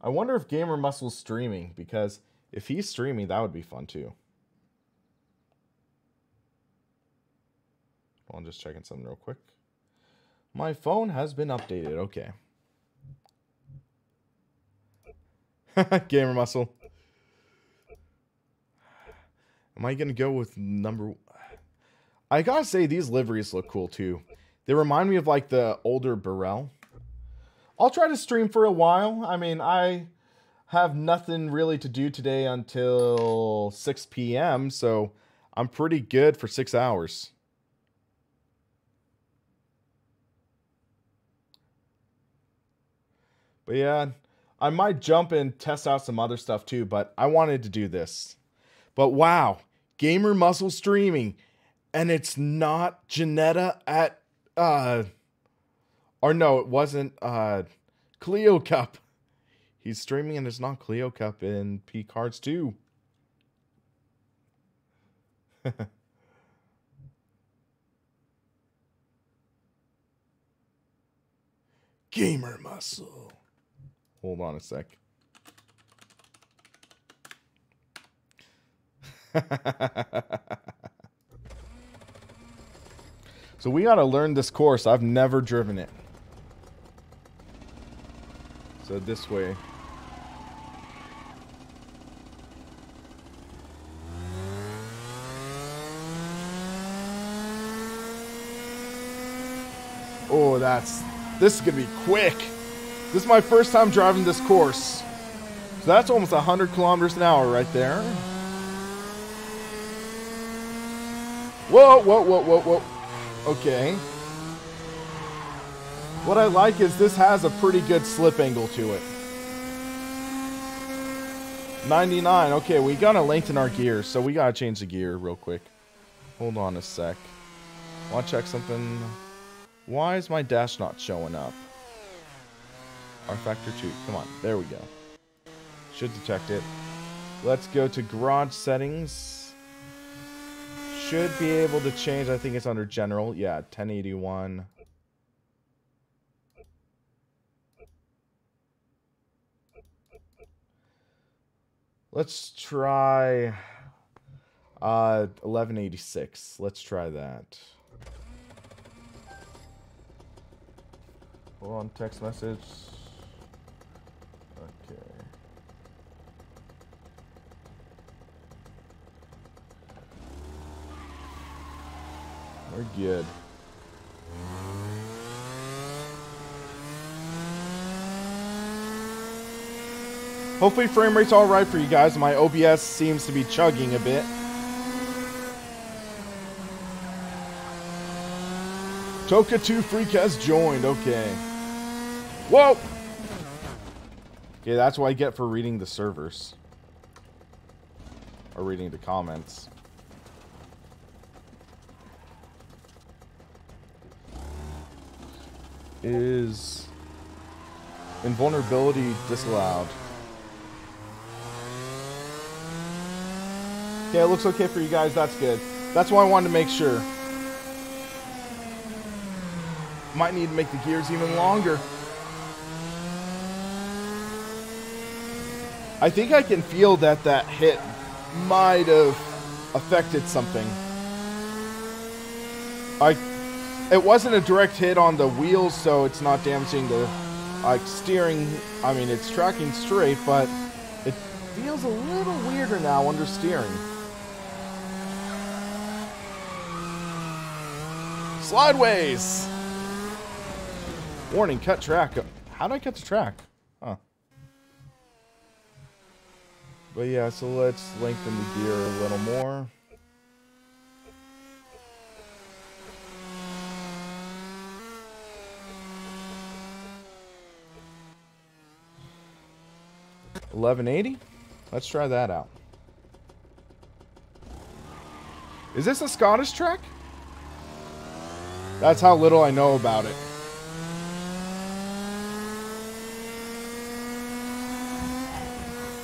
I wonder if Gamer Muscle's streaming, because if he's streaming, that would be fun too. Well, I'm just checking something real quick. My phone has been updated. Okay. Gamer Muscle. Am I going to go with number... I gotta say, these liveries look cool too. They remind me of like the older Burrell. I'll try to stream for a while. I mean, I have nothing really to do today until 6 p.m. So I'm pretty good for 6 hours. But yeah, I might jump and test out some other stuff too, but I wanted to do this. But wow, Gamer Muscle streaming, and it's not Janetta at, or no, it wasn't, Clio Cup. He's streaming and it's not Clio Cup in P Cards 2. Gamer Muscle. Hold on a sec. So we gotta learn this course. I've never driven it. So this way. Oh, this is gonna be quick. This is my first time driving this course. So that's almost 100 kilometers an hour right there. Whoa, whoa, whoa, whoa, whoa. Okay. What I like is this has a pretty good slip angle to it. 99. Okay, we gotta lengthen our gears, so we gotta change the gear real quick. Hold on a sec. Wanna check something? Why is my dash not showing up? rFactor 2. Come on, there we go. Should detect it. Let's go to garage settings. Should be able to change. I think it's under general. Yeah, 1081. Let's try 1186. Let's try that. Hold on, text message. Okay. good. Hopefully frame rate's alright for you guys. My OBS seems to be chugging a bit. Toka2 Freak has joined. Okay. Whoa! Okay, that's what I get for reading the servers. Or reading the comments. Is invulnerability disallowed? Okay, it looks okay for you guys. That's good. That's why I wanted to make sure. Might need to make the gears even longer. I think I can feel that that hit might have affected something. It wasn't a direct hit on the wheels, so it's not damaging the steering. I mean, it's tracking straight, but it feels a little weirder now under steering. Slideways! Warning, cut track. How did I cut the track? Huh. But yeah, so let's lengthen the gear a little more. $11.80? Let's try that out. Is this a Scottish track? That's how little I know about it.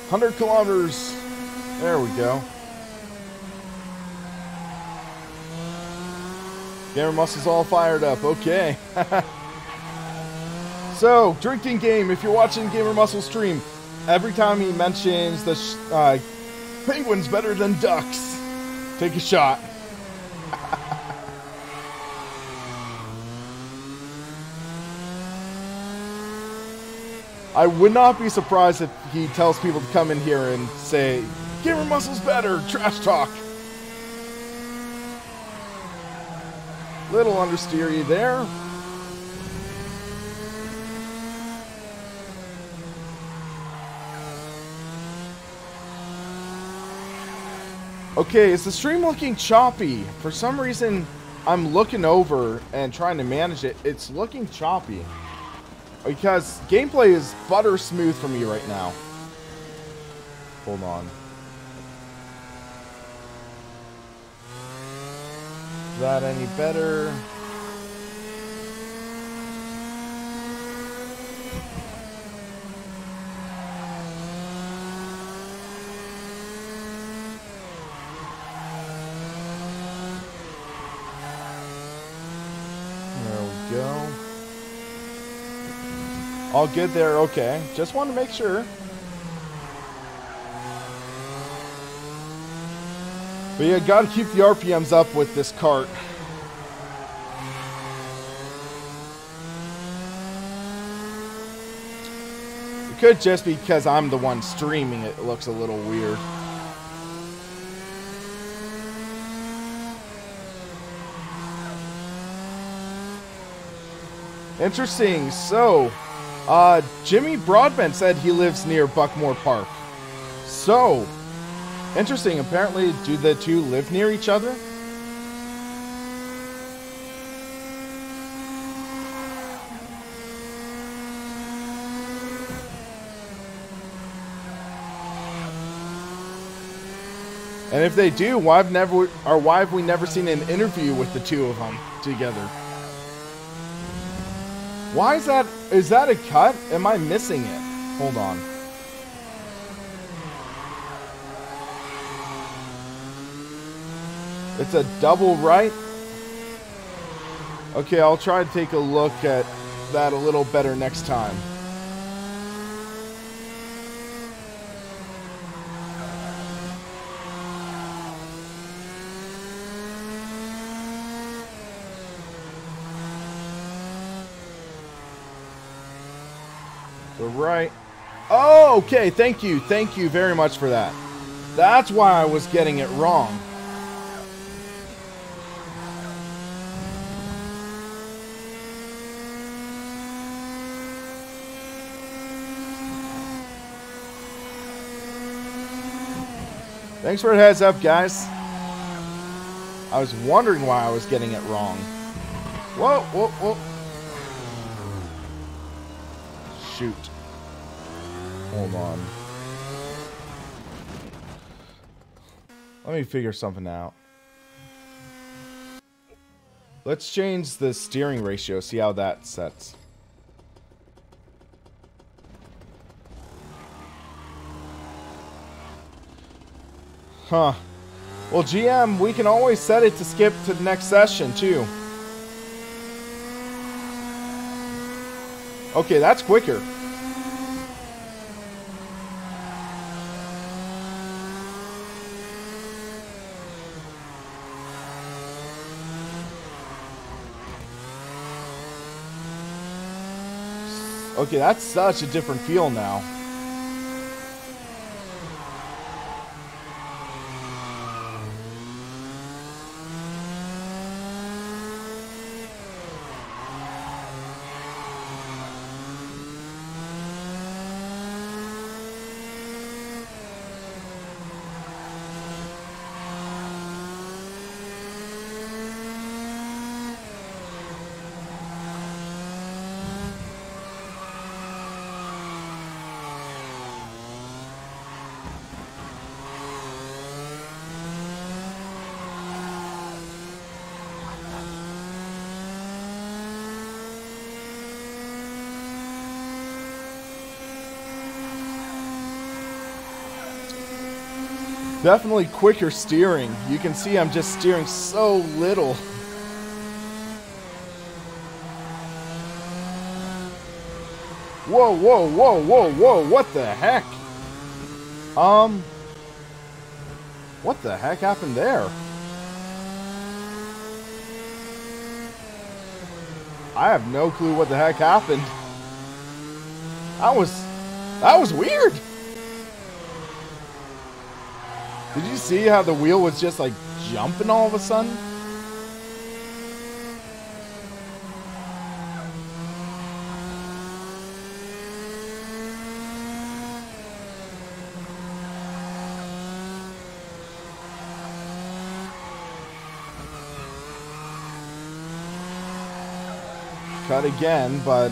$100 kilometers. There we go. Gamer Muscle's all fired up. Okay. So, drinking game. If you're watching Gamer Muscle stream, every time he mentions the penguin's better than ducks, take a shot. I would not be surprised if he tells people to come in here and say, Gamer Muscle's better, trash talk. Little understeery there. Okay, is the stream looking choppy? For some reason, I'm looking over and trying to manage it. It's looking choppy. Because gameplay is butter smooth for me right now. Hold on. Is that any better? There we go. All good there, okay. Just want to make sure. But yeah, gotta keep the RPMs up with this kart. It could just be because I'm the one streaming it looks a little weird. Interesting, so... Jimmy Broadbent said he lives near Buckmore Park. So, interesting. Apparently, do the two live near each other? And if they do, why have we never seen an interview with the two of them together? Why is that? Is that a cut? Am I missing it? Hold on. It's a double right? Okay, I'll try to take a look at that a little better next time. Right. Oh, okay. Thank you. Thank you very much for that. That's why I was getting it wrong. Thanks for the heads up, guys. I was wondering why I was getting it wrong. Whoa, whoa, whoa. Shoot. Hold on. Let me figure something out. Let's change the steering ratio, see how that sets. Huh. Well, GM, we can always set it to skip to the next session, too. Okay, that's quicker. Okay, that's such a different feel now. Definitely quicker steering. You can see I'm just steering so little. Whoa, whoa, whoa, whoa, whoa, what the heck? What the heck happened there? I have no clue what the heck happened. That was weird. Did you see how the wheel was just like jumping all of a sudden? Cut again, but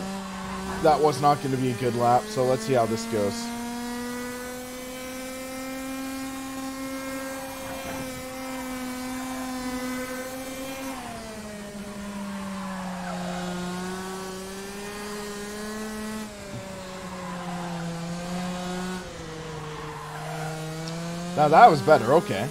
that was not going to be a good lap, so let's see how this goes. Now that was better, okay.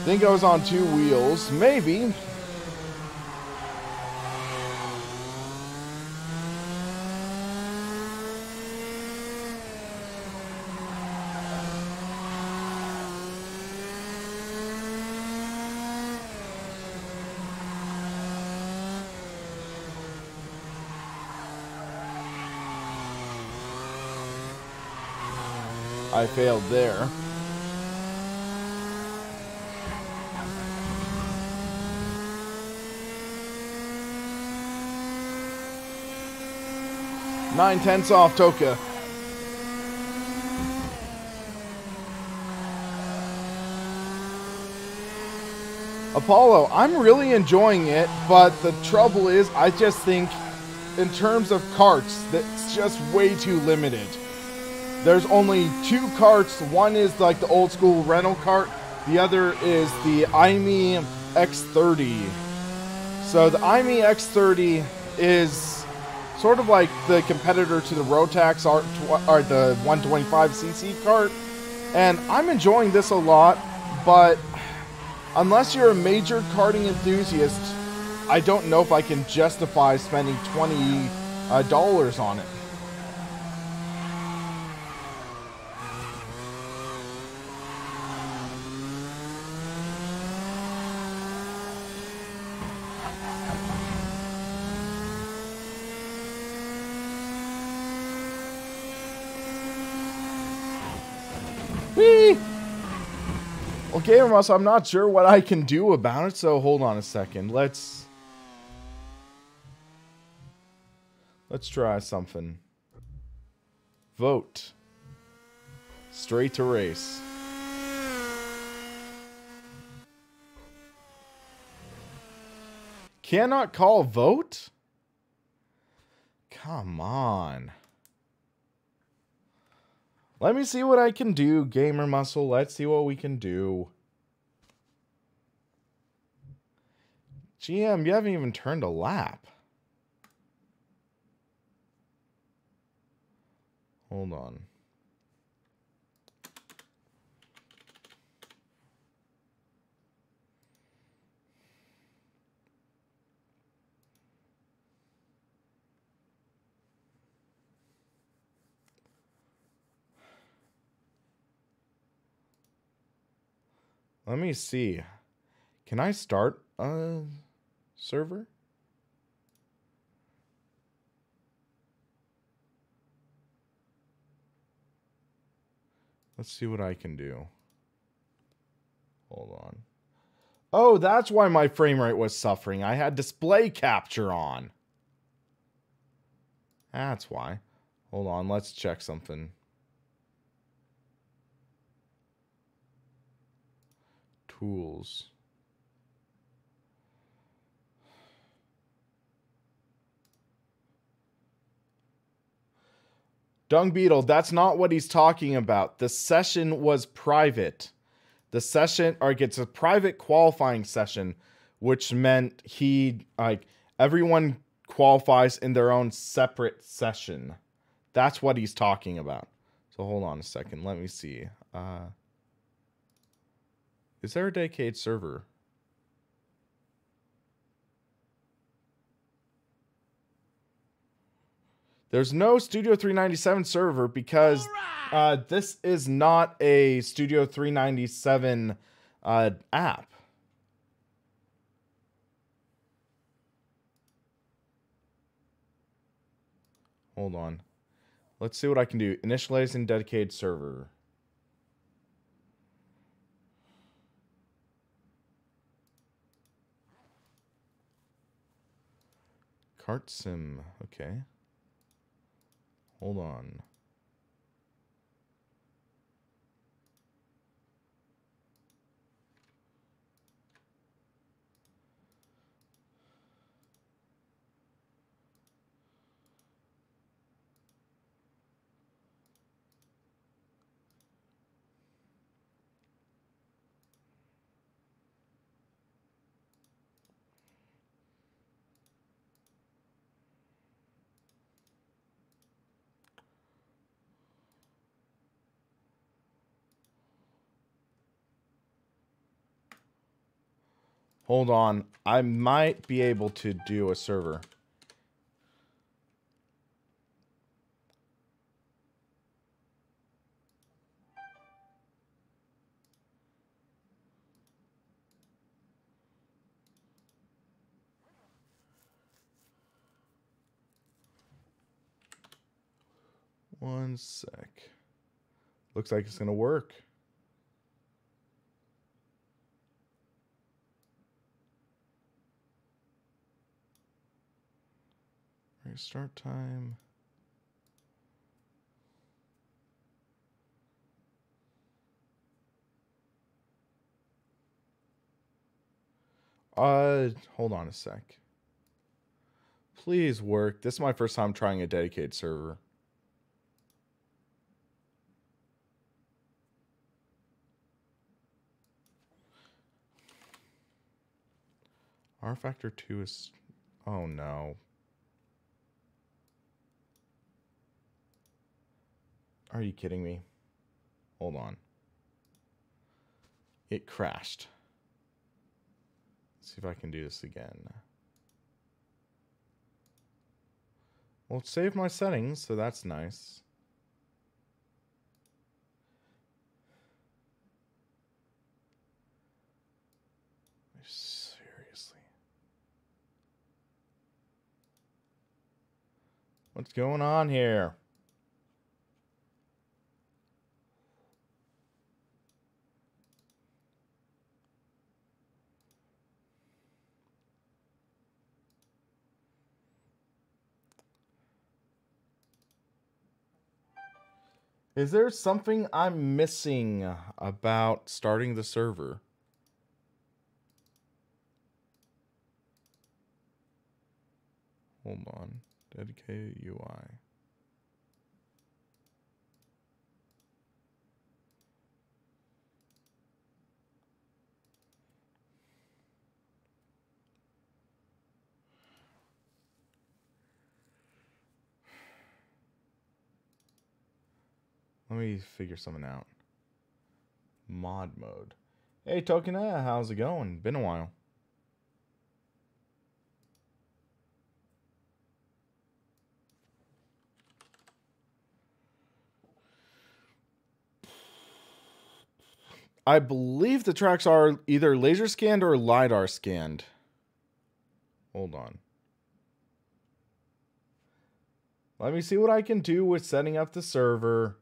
Think I was on 2 wheels, maybe. I failed there. Nine-tenths off Toka. Apollo, I'm really enjoying it, but the trouble is, I just think, in terms of karts, that's just way too limited. There's only 2 karts. One is like the old school rental kart. The other is the IME X30. So the IME X30 is sort of like the competitor to the Rotax or the 125cc kart. And I'm enjoying this a lot, but unless you're a major karting enthusiast, I don't know if I can justify spending $20 on it. Okay, Ramos, I'm not sure what I can do about it, so hold on a second. Let's Let's try something. Vote. Straight to race. Cannot call vote? Come on. Let me see what I can do, Gamer Muscle. Let's see what we can do. GM, you haven't even turned a lap. Hold on. Let me see. Can I start a server? Let's see what I can do. Hold on. Oh, that's why my frame rate was suffering. I had display capture on. That's why. Hold on, let's check something. Tools. Dung Beetle, that's not what he's talking about. The session was private. The session, it's a private qualifying session, which meant everyone qualifies in their own separate session. That's what he's talking about. So hold on a second. Let me see. Is there a dedicated server? There's no Studio 397 server because this is not a Studio 397 app. Hold on. Let's see what I can do. Initializing dedicated server. KartSim. Okay. Hold on. Hold on. I might be able to do a server. One sec. Looks like it's going to work. Start time. Hold on a sec. Please work. This is my first time trying a dedicated server. rFactor 2 is... Oh no. Are you kidding me? Hold on. It crashed. Let's see if I can do this again. Well, it saved my settings, so that's nice. Seriously. What's going on here? Is there something I'm missing about starting the server? Hold on. Dedicated UI. Let me figure something out. Mod mode. Hey, Token, how's it going? Been a while. I believe the tracks are either laser scanned or LiDAR scanned. Hold on. Let me see what I can do with setting up the server.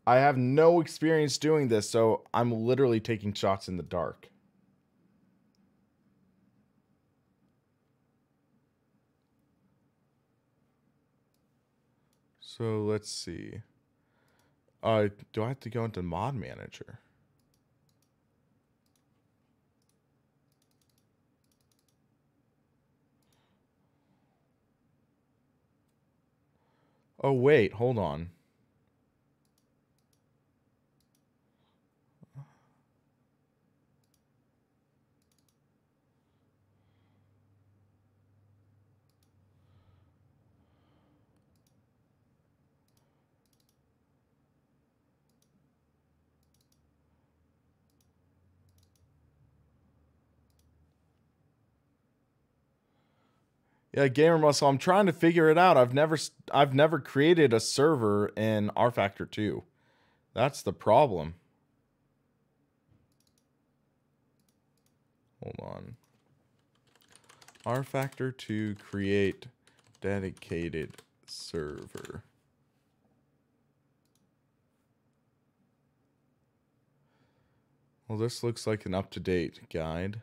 I have no experience doing this, so I'm literally taking shots in the dark. So let's see. Do I have to go into Mod Manager? Oh, wait, hold on. Yeah, Gamer Muscle, I'm trying to figure it out. I've never created a server in rFactor 2. That's the problem. Hold on. rFactor 2 create dedicated server. Well, this looks like an up-to-date guide.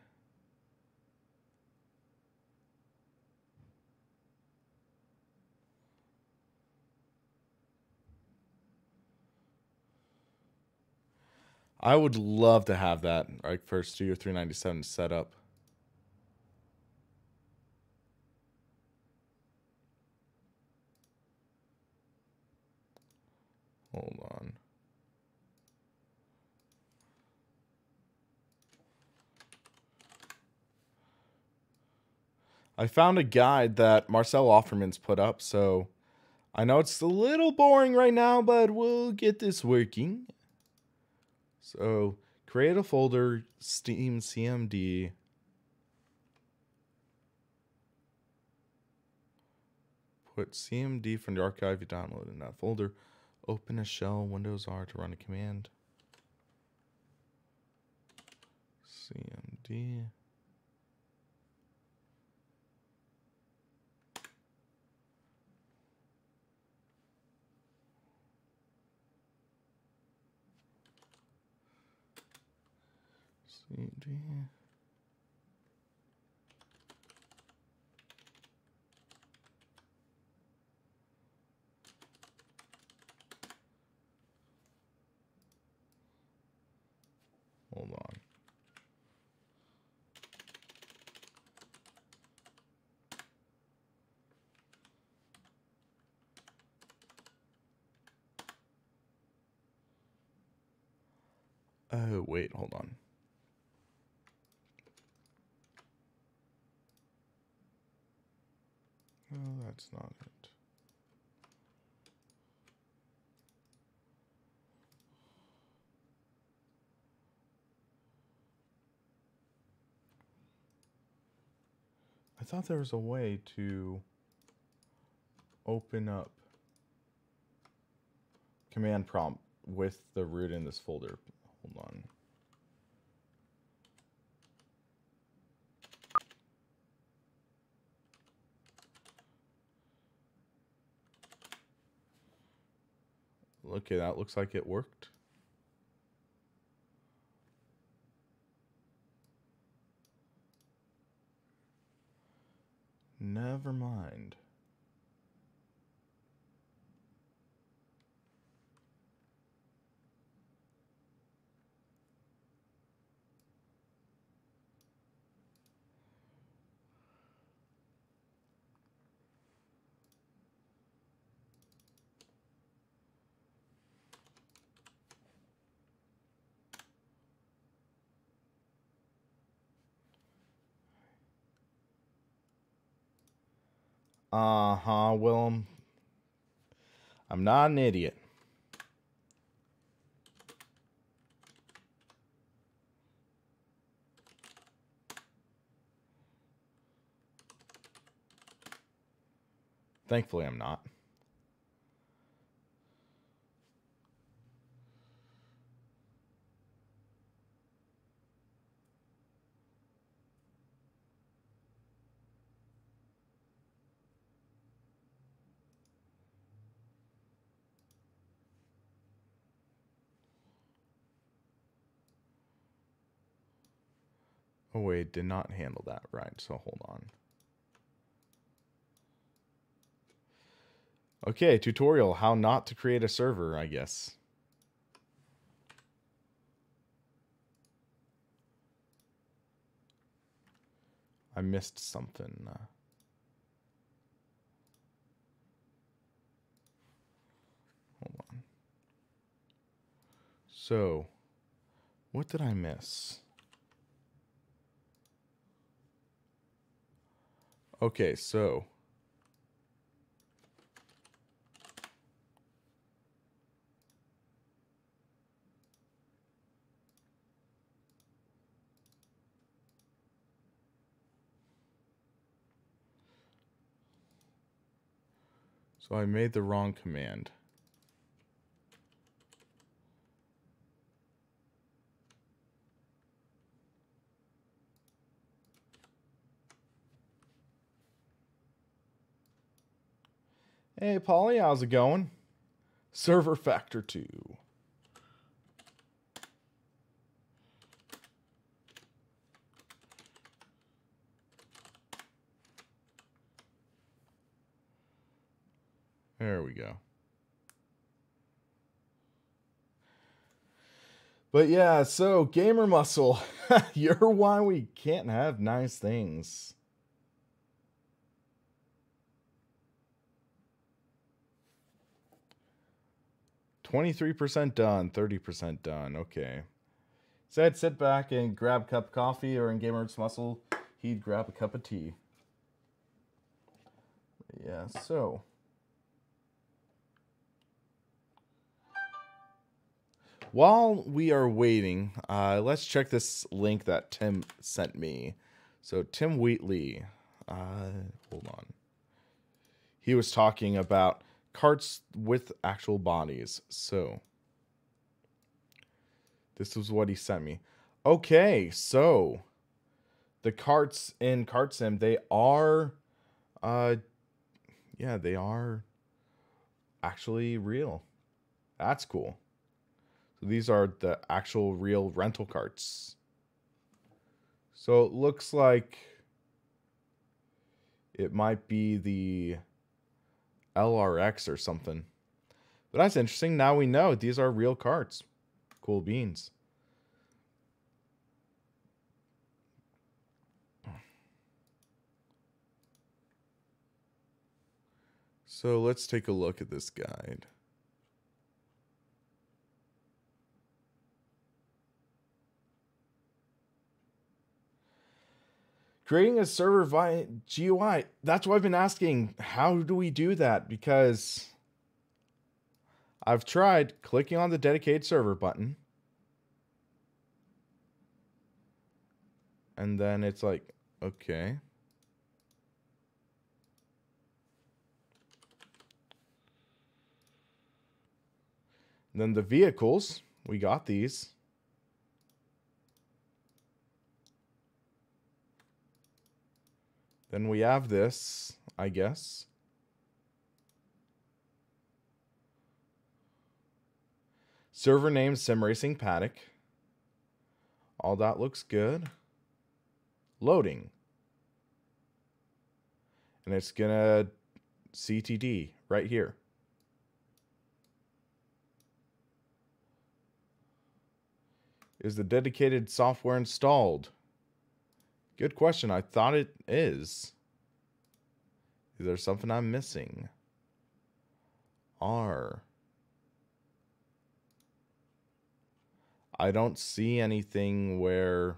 I would love to have that, like, for Studio 397 set up. Hold on. I found a guide that Marcel Offerman's put up, so I know it's a little boring right now, but we'll get this working. So, create a folder, Steam CMD. Put CMD from the archive you downloaded in that folder. Open a shell, Windows R to run a command. CMD. CMD. Hold on. Oh, wait, hold on. No, that's not it. I thought there was a way to open up command prompt with the root in this folder. Hold on. Okay, that looks like it worked. Never mind. Willem. I'm not an idiot. Thankfully, I'm not. Oh, wait, did not handle that right, so hold on. Okay, tutorial, how not to create a server, I guess. I missed something. Hold on. So, what did I miss? Okay, so I made the wrong command. Hey, Polly, how's it going? Server Factor 2. There we go. But yeah, so gamer muscle, you're why we can't have nice things. %, done, 30% done. Okay. So I'd sit back and grab a cup of coffee, or in Gamer's Muscle, he'd grab a cup of tea. Yeah, so while we are waiting, let's check this link that Tim sent me. So Tim Wheatley, hold on. He was talking about carts with actual bodies. So this is what he sent me. Okay, so the carts in Kart Sim, they are, yeah, they are actually real. That's cool. So these are the actual real rental carts. So it looks like it might be the LRX or something. But that's interesting. Now we know these are real carts. Cool beans. So let's take a look at this guide. Creating a server via GUI. That's what I've been asking. How do we do that? Because I've tried clicking on the dedicated server button. And then it's like, okay. And then the vehicles, we got these. Then we have this, I guess. Server name SimRacingPaddock. All that looks good. Loading. And it's gonna CTD right here. Is the dedicated software installed? Good question. I thought it is. Is there something I'm missing? I don't see anything where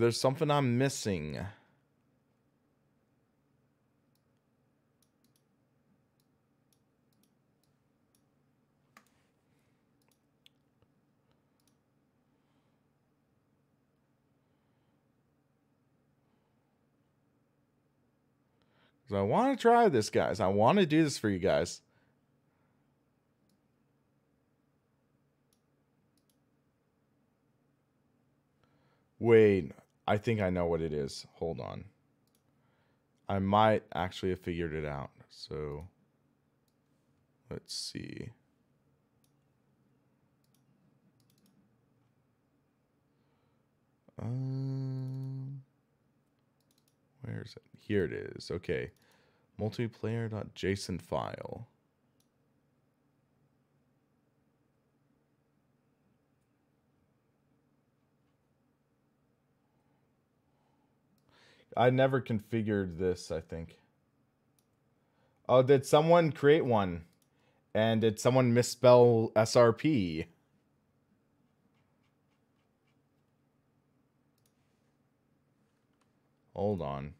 There's something I'm missing. So I want to try this, guys. I want to do this for you guys. Wait, I think I know what it is. Hold on. I might actually have figured it out. So, let's see. Where is it? Here it is. Okay. Multiplayer.json file. I never configured this, I think. Oh, did someone create one? And did someone misspell SRP? Hold on.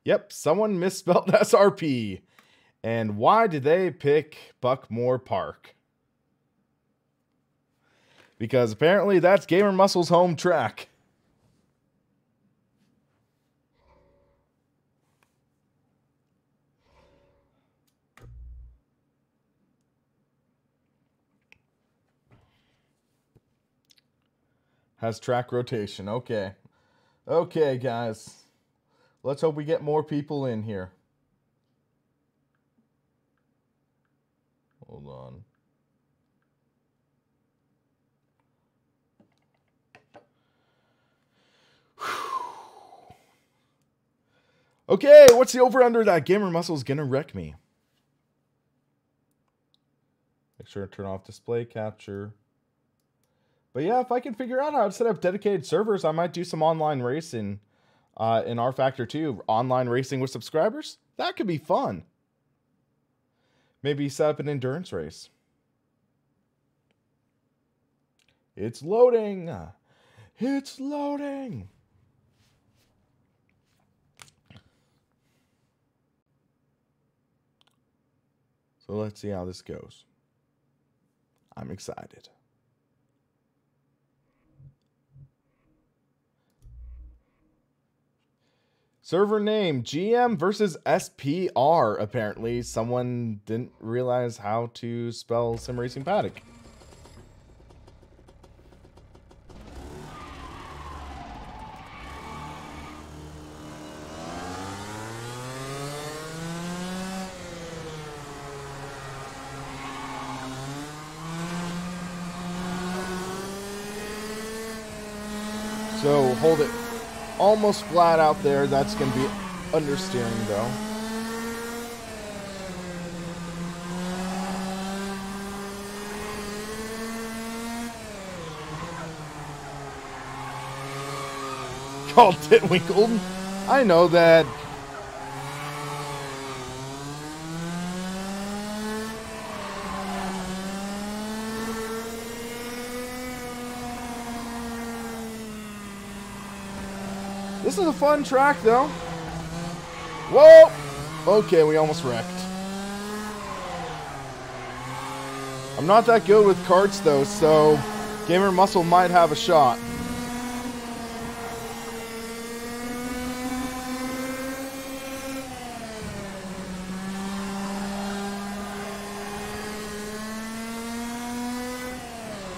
Yep, someone misspelled SRP. And why did they pick Buckmore Park? Because apparently that's Gamer Muscle's home track. Has track rotation. Okay. Okay, guys. Let's hope we get more people in here. Hold on. Okay, what's the over-under that Gamer Muscle's gonna wreck me? Make sure to turn off display capture. But yeah, if I can figure out how to set up dedicated servers, I might do some online racing in rFactor 2. Online racing with subscribers? That could be fun. Maybe set up an endurance race. It's loading. It's loading. So let's see how this goes. I'm excited. Server name, GM versus SPR. Apparently, someone didn't realize how to spell SimRacingPaddock. So, hold it almost flat out there. That's going to be understeering, though. Called Titwinkled. I know that. This is a fun track, though. Whoa! Okay, we almost wrecked. I'm not that good with karts, though, so Gamer Muscle might have a shot.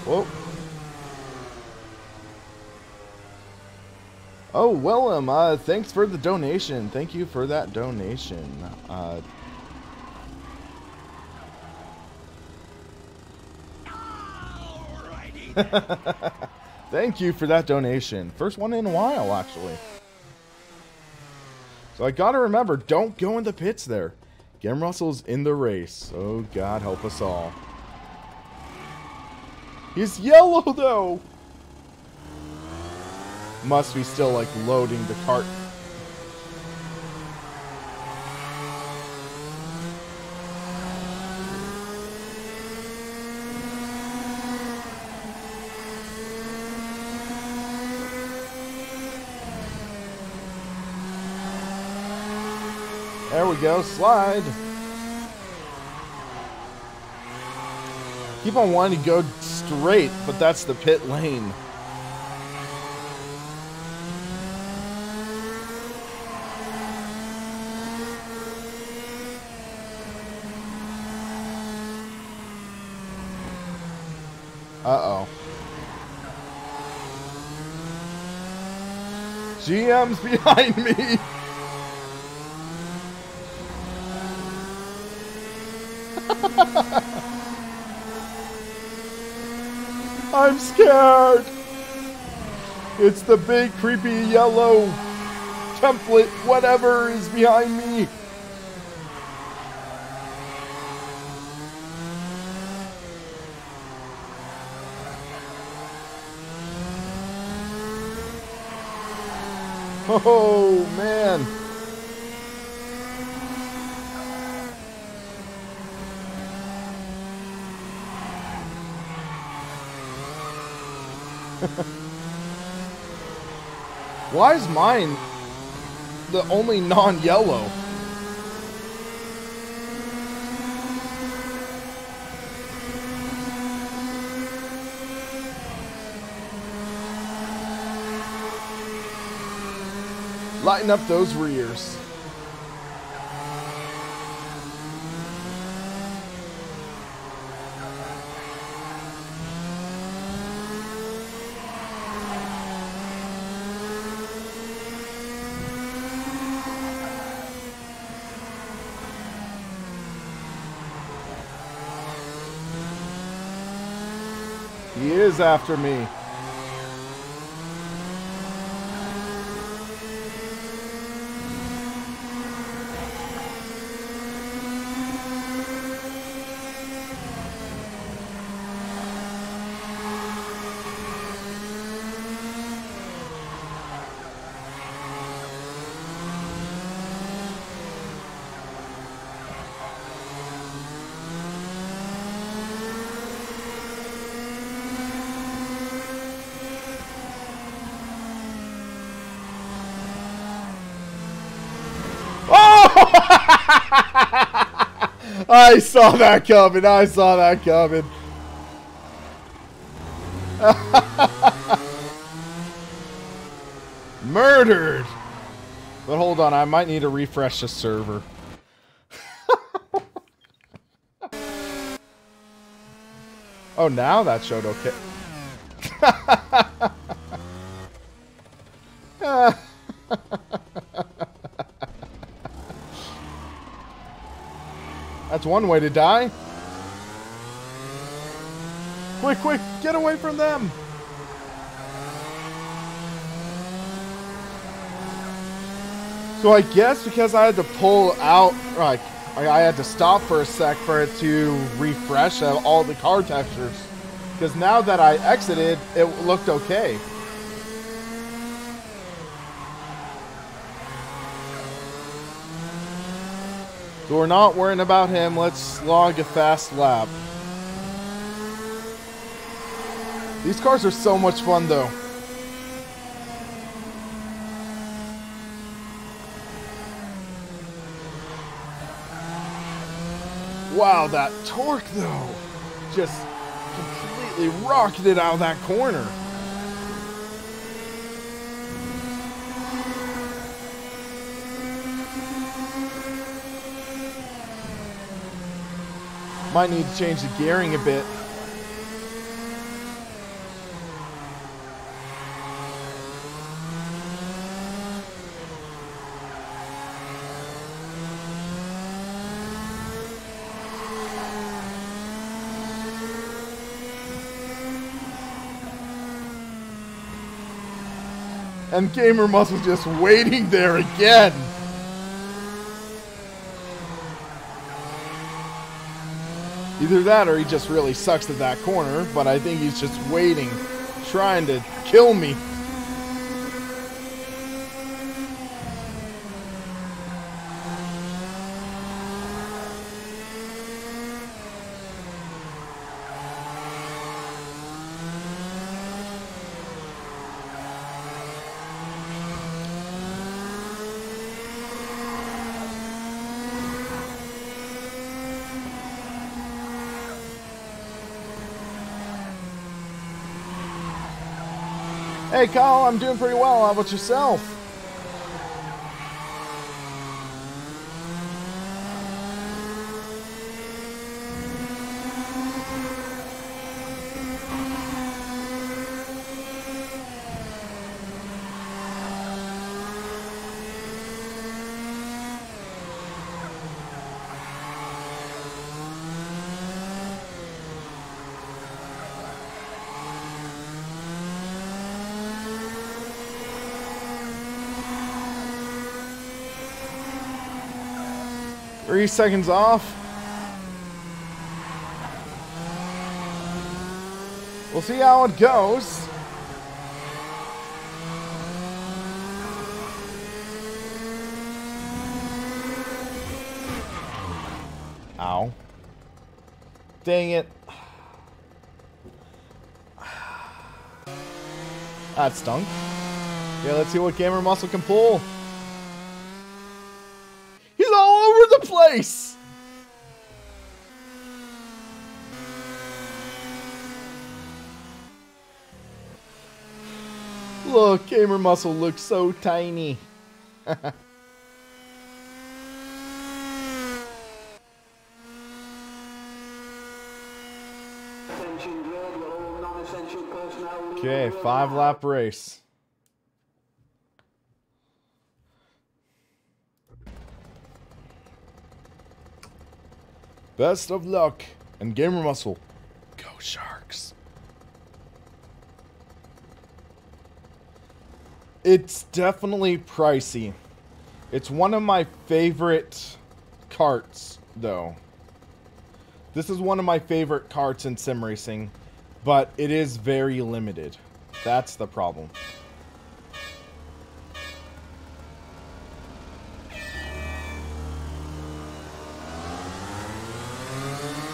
Whoa. Oh, Willem, thanks for the donation. Thank you for that donation. Thank you for that donation. First one in a while, actually. So I gotta remember, don't go in the pits there. Gamer Muscle's in the race. Oh, God help us all. He's yellow, though. Must be still, like, loading the cart. There we go, slide. Keep on wanting to go straight, but that's the pit lane. Uh-oh. GM's behind me. I'm scared. It's the big creepy yellow template whatever is behind me. Oh man. Why is mine the only non-yellow? Lighten up those rears. He is after me. I saw that coming. I saw that coming. Murdered. But hold on, I might need to refresh the server. Oh, now that showed okay. That's one way to die. Quick, quick, get away from them. So I guess because I had to pull out, like, I had to stop for a sec for it to refresh all the car textures. Because now that I exited, it looked okay. So we're not worrying about him. Let's log a fast lap. These cars are so much fun though. Wow, that torque though. Just completely rocketed out of that corner. Might need to change the gearing a bit. And Gamer Muscle just waiting there again. Either that or he just really sucks at that corner, but I think he's just waiting, trying to kill me. Hey, Kyle, I'm doing pretty well. How about yourself? Three seconds off. We'll see how it goes. Ow. Dang it. That stunk. Yeah, let's see what Gamer Muscle can pull. He's all over the place! Look, Gamer Muscle looks so tiny. Okay, 5-lap race. Best of luck, and Gamer Muscle, go Sharks. It's definitely pricey. It's one of my favorite karts, though. This is one of my favorite karts in sim racing, but it is very limited. That's the problem.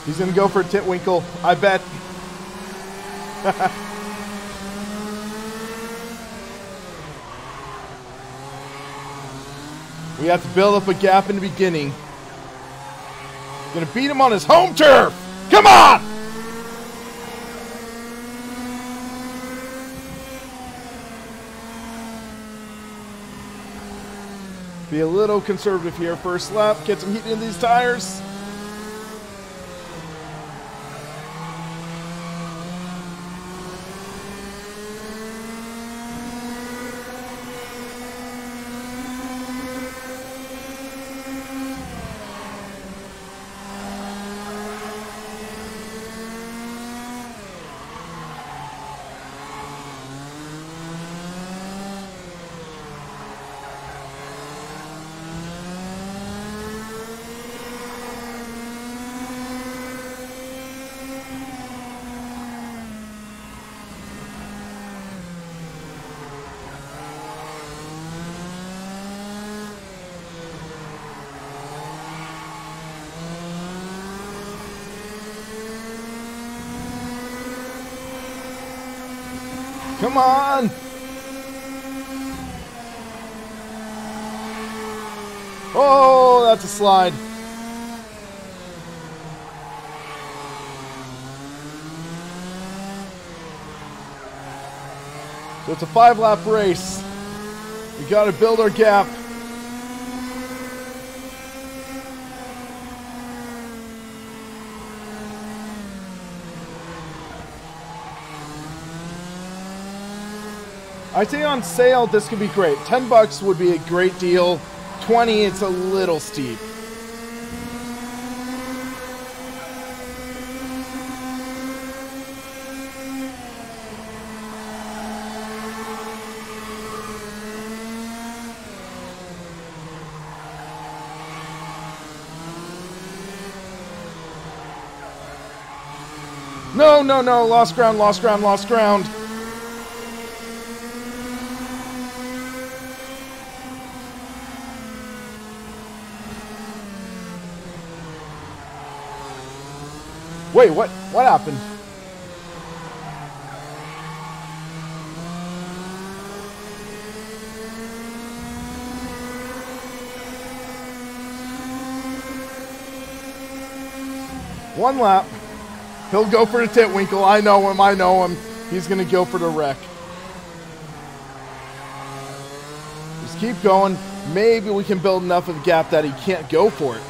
He's gonna go for a Titwinkle, I bet. We have to build up a gap in the beginning. Gonna beat him on his home turf! Come on! Be a little conservative here. First lap, get some heat in these tires. Come on! Oh, that's a slide. So it's a 5-lap race. We gotta build our gap. I'd say on sale, this could be great. $10 would be a great deal. 20, it's a little steep. No, no, no, lost ground, lost ground, lost ground. Wait, what happened? One lap. He'll go for the Titwinkle. I know him, I know him. He's going to go for the wreck. Just keep going. Maybe we can build enough of a gap that he can't go for it.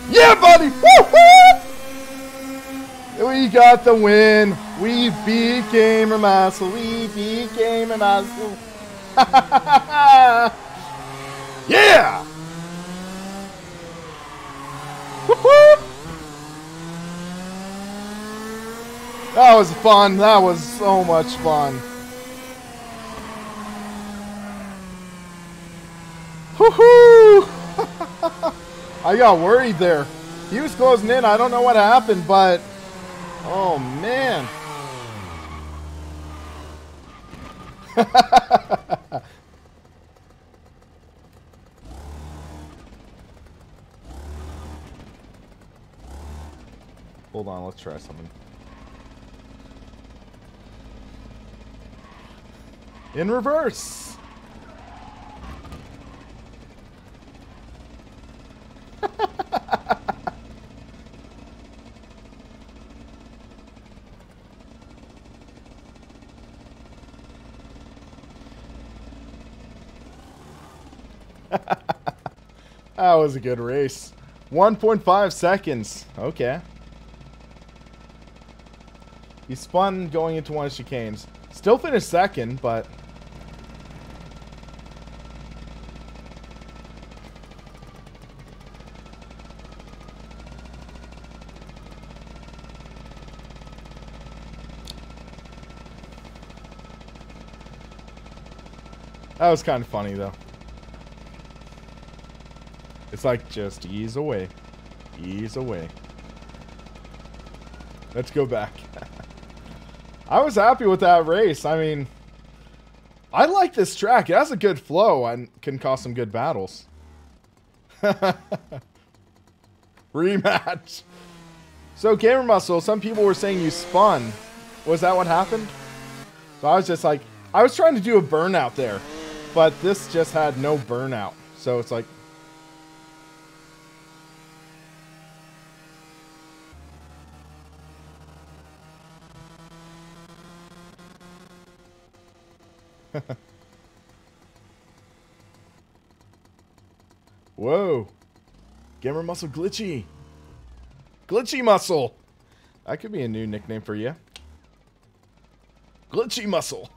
Yeah, buddy! Woo-hoo! We got the win. We beat Gamer Muscle. We beat Gamer Muscle. Yeah! Woo-hoo! That was fun. That was so much fun. Woo-hoo! I got worried there. He was closing in. I don't know what happened, but... Oh, man. Hold on, let's try something. In reverse. That was a good race. 1.5 seconds. Okay. He spun going into one of the chicanes. Still finished second, but... That was kind of funny, though. It's like, just ease away. Ease away. Let's go back. I was happy with that race. I mean, I like this track. It has a good flow and can cause some good battles. Rematch. So, Gamer Muscle, some people were saying you spun. Was that what happened? So I was just like, I was trying to do a burnout there, but this just had no burnout. So it's like, whoa. Gamer Muscle Glitchy. Glitchy Muscle. That could be a new nickname for you. Glitchy Muscle.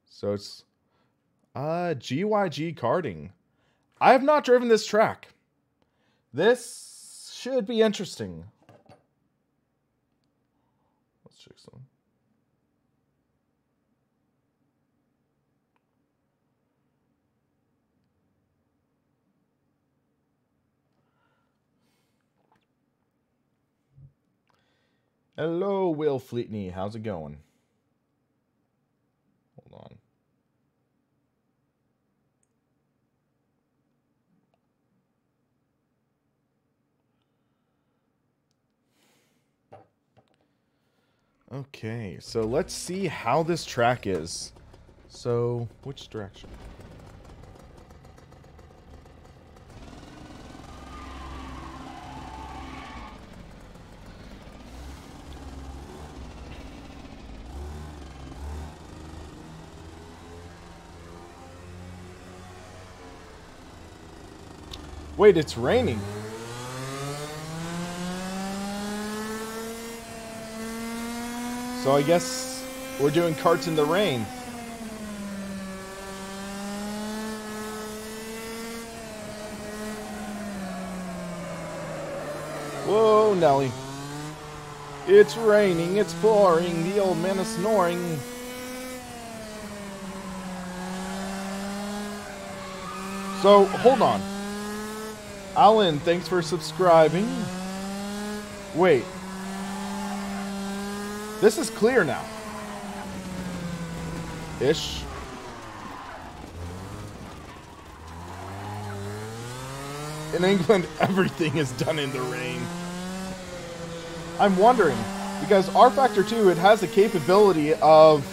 So it's GYG Karting. I have not driven this track. This should be interesting. Let's check some. Hello, Will Fleetney. How's it going? Hold on. Okay, so let's see how this track is. So, which direction? Wait, it's raining. So I guess we're doing karts in the rain. Whoa, Nelly. It's raining, it's pouring, the old man is snoring. So, hold on. Alan, thanks for subscribing. Wait. This is clear now. Ish. In England, everything is done in the rain. I'm wondering, because rFactor 2, it has the capability of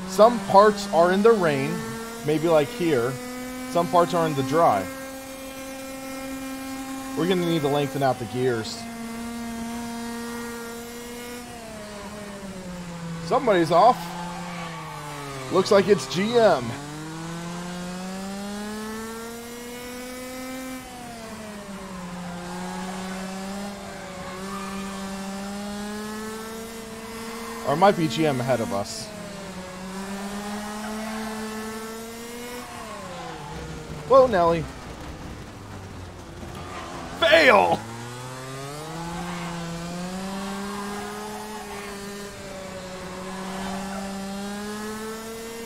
some parts are in the rain, maybe like here, some parts are in the dry. We're going to need to lengthen out the gears. Somebody's off. Looks like it's GM. Or it might be GM ahead of us. Whoa, Nelly. Fail!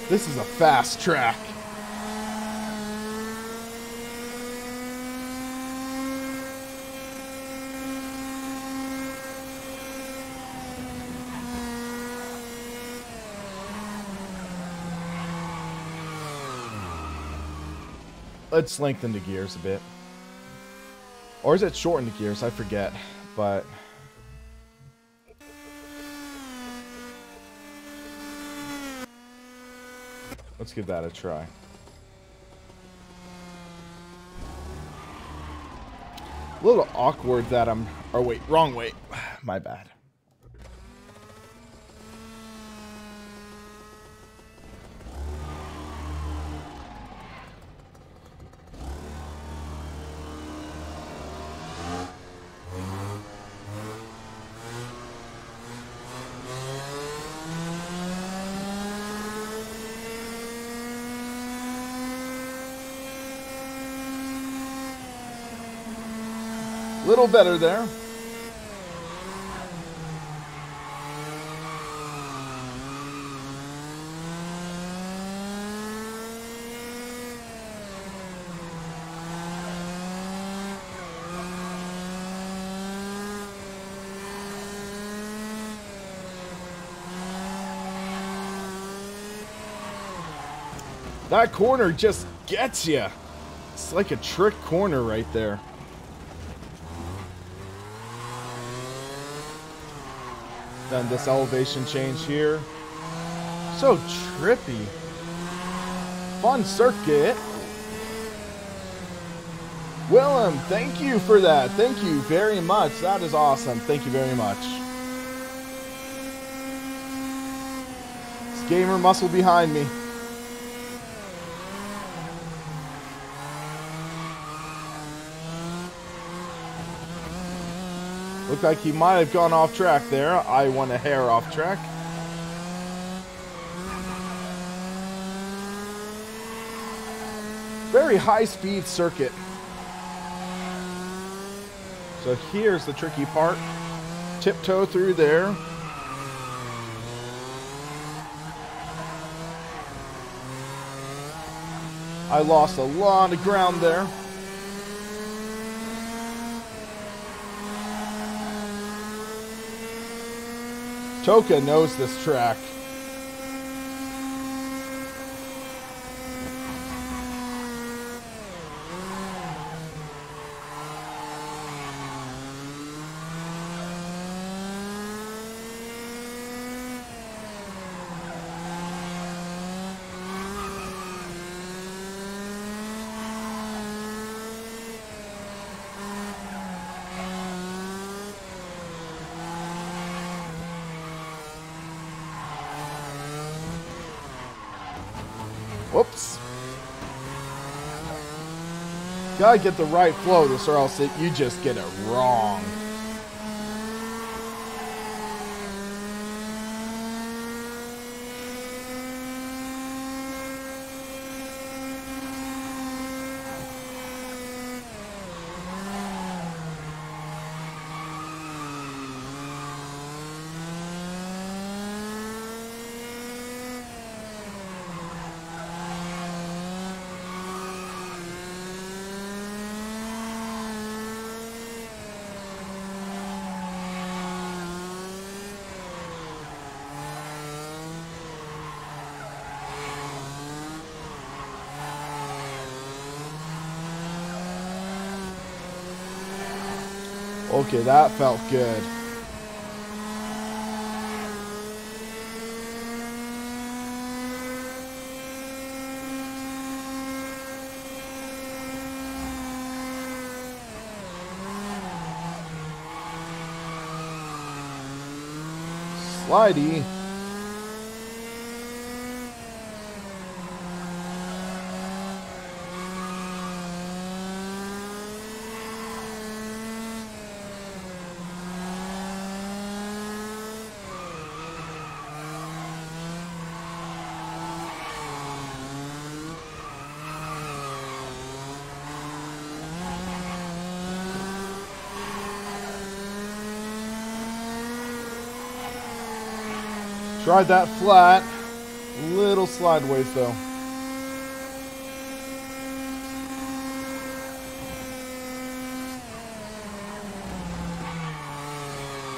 This is a fast track. Let's lengthen the gears a bit. Or is it shorten the gears? I forget. But let's give that a try. A little awkward that I'm... Oh, wait. Wrong way. My bad. Little better there. That corner just gets you. It's like a trick corner right there. Then this elevation change here. So trippy. Fun circuit. Willem, thank you for that. Thank you very much. That is awesome. Thank you very much. This gamer muscle behind me. Looked like he might have gone off track there. I went a hair off track. Very high-speed circuit. So here's the tricky part. Tiptoe through there. I lost a lot of ground there. Toka knows this track. Whoops. Gotta get the right flow this, or else you just get it wrong. Okay, that felt good. slidey. Tried that flat. Little slideways though.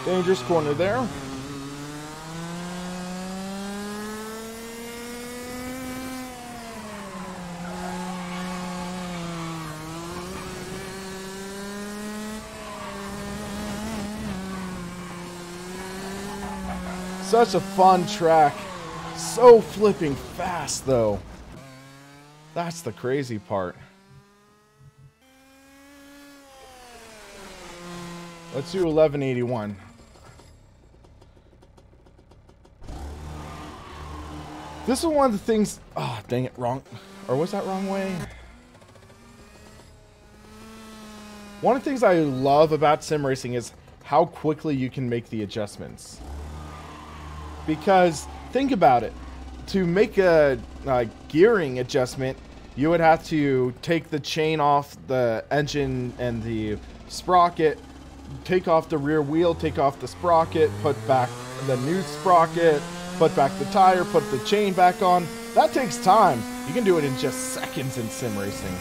Dangerous corner there. Such a fun track. So flipping fast though. That's the crazy part. Let's do 1181. This is one of the things. Oh, dang it, wrong. Or was that wrong way? One of the things I love about sim racing is how quickly you can make the adjustments. Because think about it, to make a gearing adjustment, you would have to take the chain off the engine and the sprocket, take off the rear wheel, take off the sprocket, put back the new sprocket, put back the tire, put the chain back on. That takes time. You can do it in just seconds in sim racing.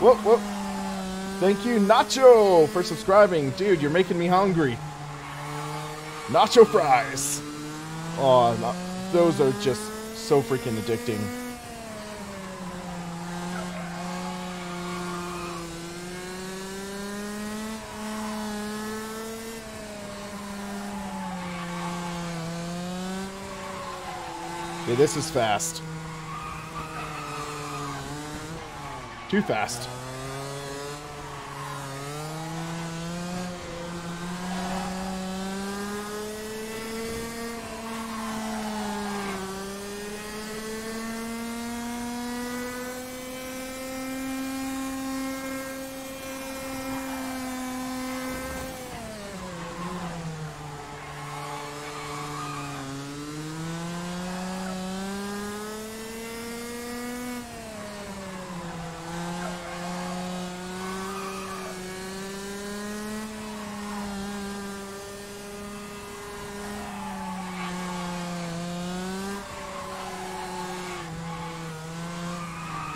Whoop, whoop. Thank you, Nacho, for subscribing. Dude, you're making me hungry. Nacho fries. Oh, those are just so freaking addicting. Yeah, this is fast. Too fast.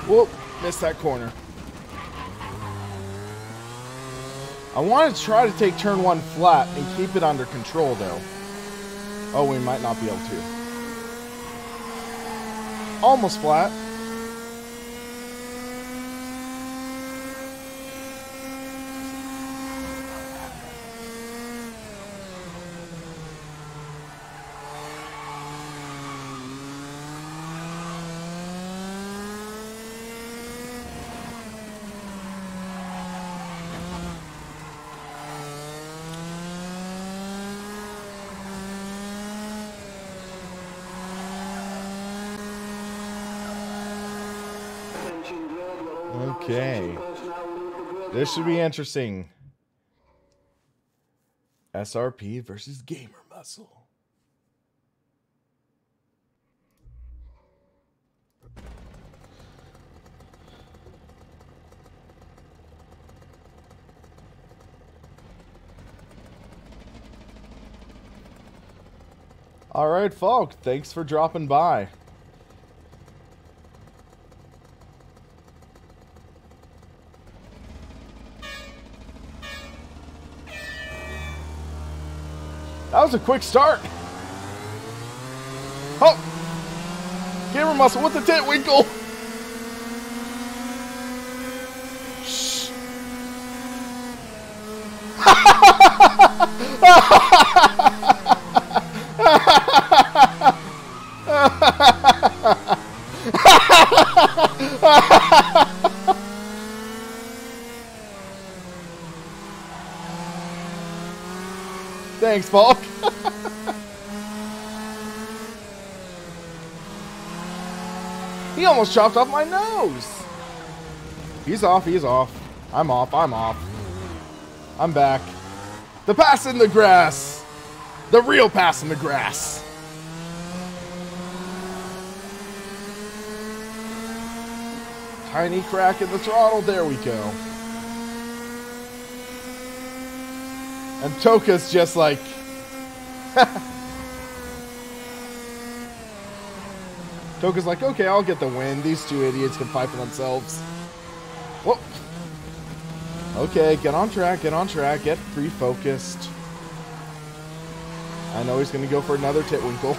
Whoop, missed that corner. I want to try to take turn one flat and keep it under control though. Oh, we might not be able to. Almost flat. Okay. This should be interesting. SRP versus Gamer Muscle. All right, folk. Thanks for dropping by. That was a quick start. Oh! Gamer Muscle with the tit winkle. Shh. Thanks, Falk. He almost chopped off my nose. He's off, he's off. I'm off, I'm off. I'm back. The pass in the grass. The real pass in the grass. Tiny crack in the throttle. There we go. And Toka's just like... Toka's like, okay, I'll get the win. These two idiots can fight for themselves. Whoop. Okay, get on track, get refocused. I know he's going to go for another Titwinkle.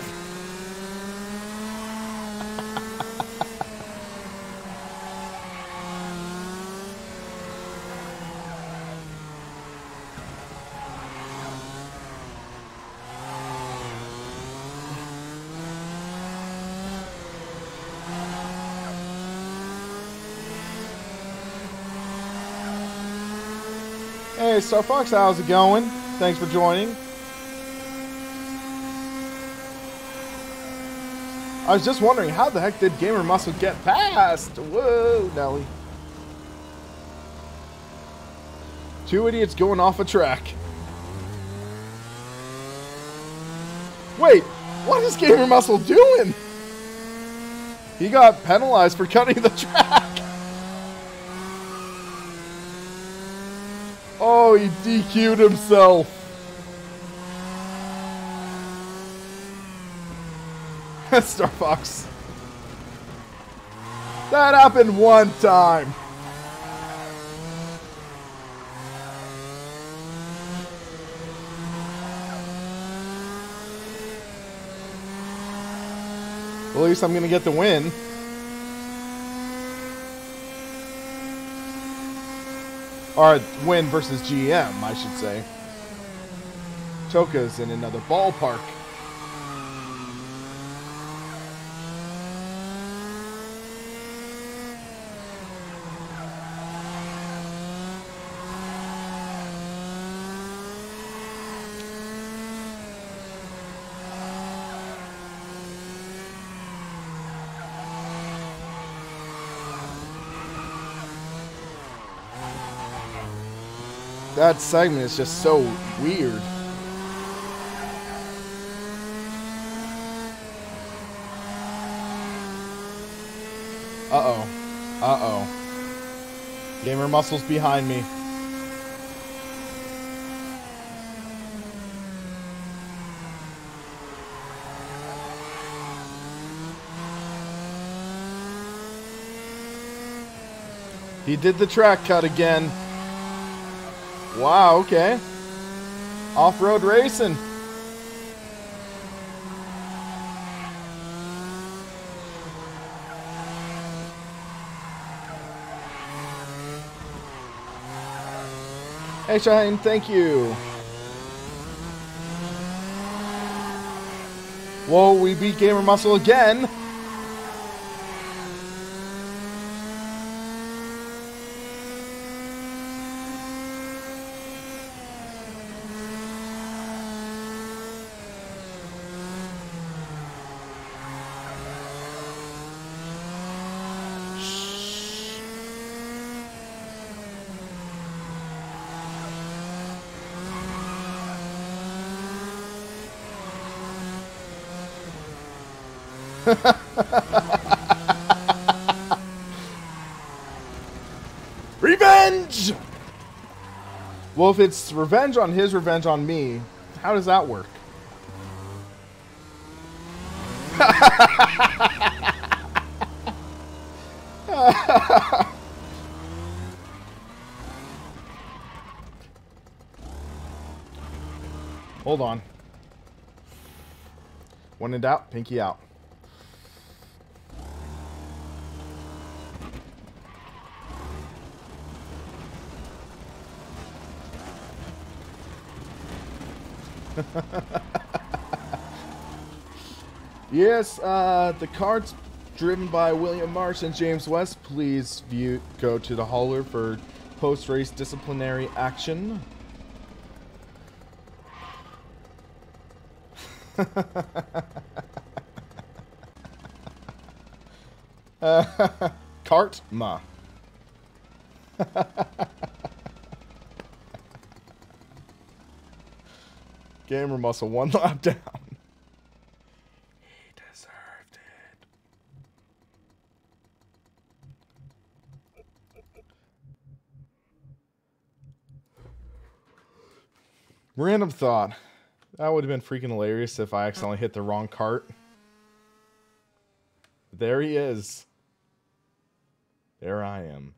Hey, Star Fox, how's it going? Thanks for joining. I was just wondering, how the heck did Gamer Muscle get past? Whoa, Nelly. Two idiots going off a track. Wait, what is Gamer Muscle doing? He got penalized for cutting the track. Oh, he DQ'd himself. Star Fox. That happened one time. Well, at least I'm going to get the win. Or win versus GM, I should say. Toka's in another ballpark. That segment is just so weird. Uh-oh. Uh-oh. Gamer Muscle's behind me. He did the track cut again. Wow, okay. Off-road racing. Hey, Shine, thank you. Whoa, we beat Gamer Muscle again. Revenge! Well, if it's revenge on his, revenge on me, how does that work? Hold on. When in doubt, pinky out. Yes, the carts driven by William Marsh and James West. Please go to the hauler for post-race disciplinary action. Kartma. Gamer muscle 1 lap down. He deserved it. Random thought. That would have been freaking hilarious if I accidentally hit the wrong cart. There he is. There I am.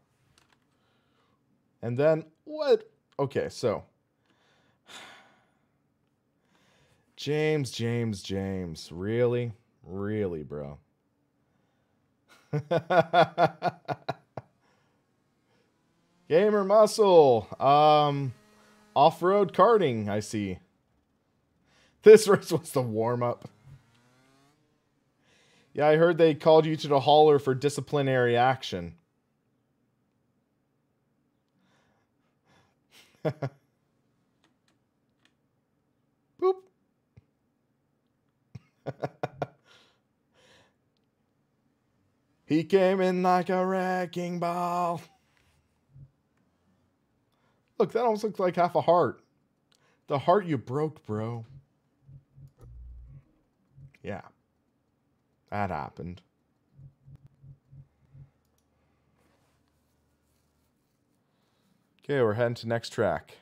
And then what? Okay, so James. Really? Really, bro? Gamer muscle. Off-road karting, I see. This race was the warm-up. Yeah, I heard they called you to the hauler for disciplinary action. Boop. He came in like a wrecking ball. Look, that almost looks like half a heart. The heart you broke, bro. Yeah. That happened. Okay, we're heading to next track.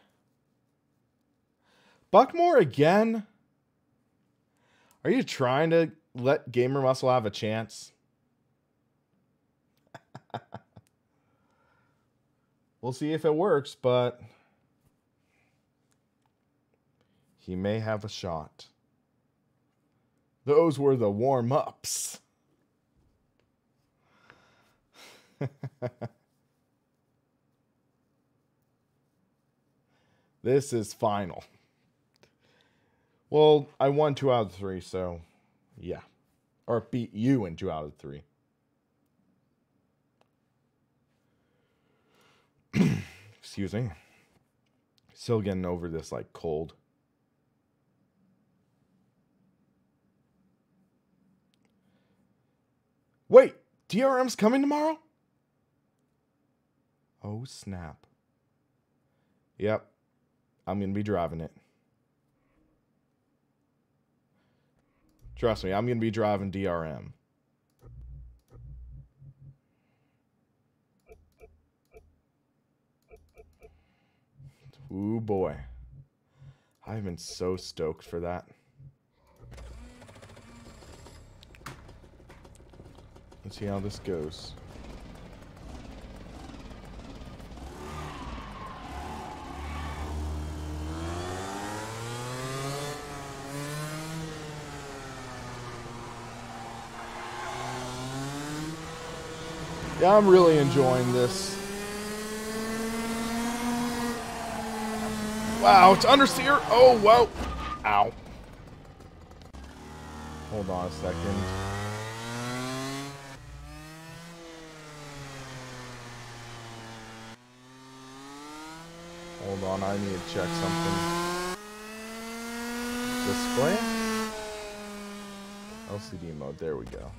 Buckmore again? Are you trying to let Gamer Muscle have a chance? We'll see if it works, but he may have a shot. Those were the warm-ups. This is final. Well, I won 2 out of 3, so yeah. Or beat you in 2 out of 3. Excuse me. Still getting over this, like, cold. Wait, DRM's coming tomorrow? Oh, snap. Yep. I'm going to be driving it. Trust me, I'm going to be driving DRM. Ooh, boy. I've been so stoked for that. Let's see how this goes. Yeah, I'm really enjoying this. Wow, it's understeer. Oh, whoa. Ow. Hold on a second. Hold on, I need to check something. Display? LCD mode, there we go.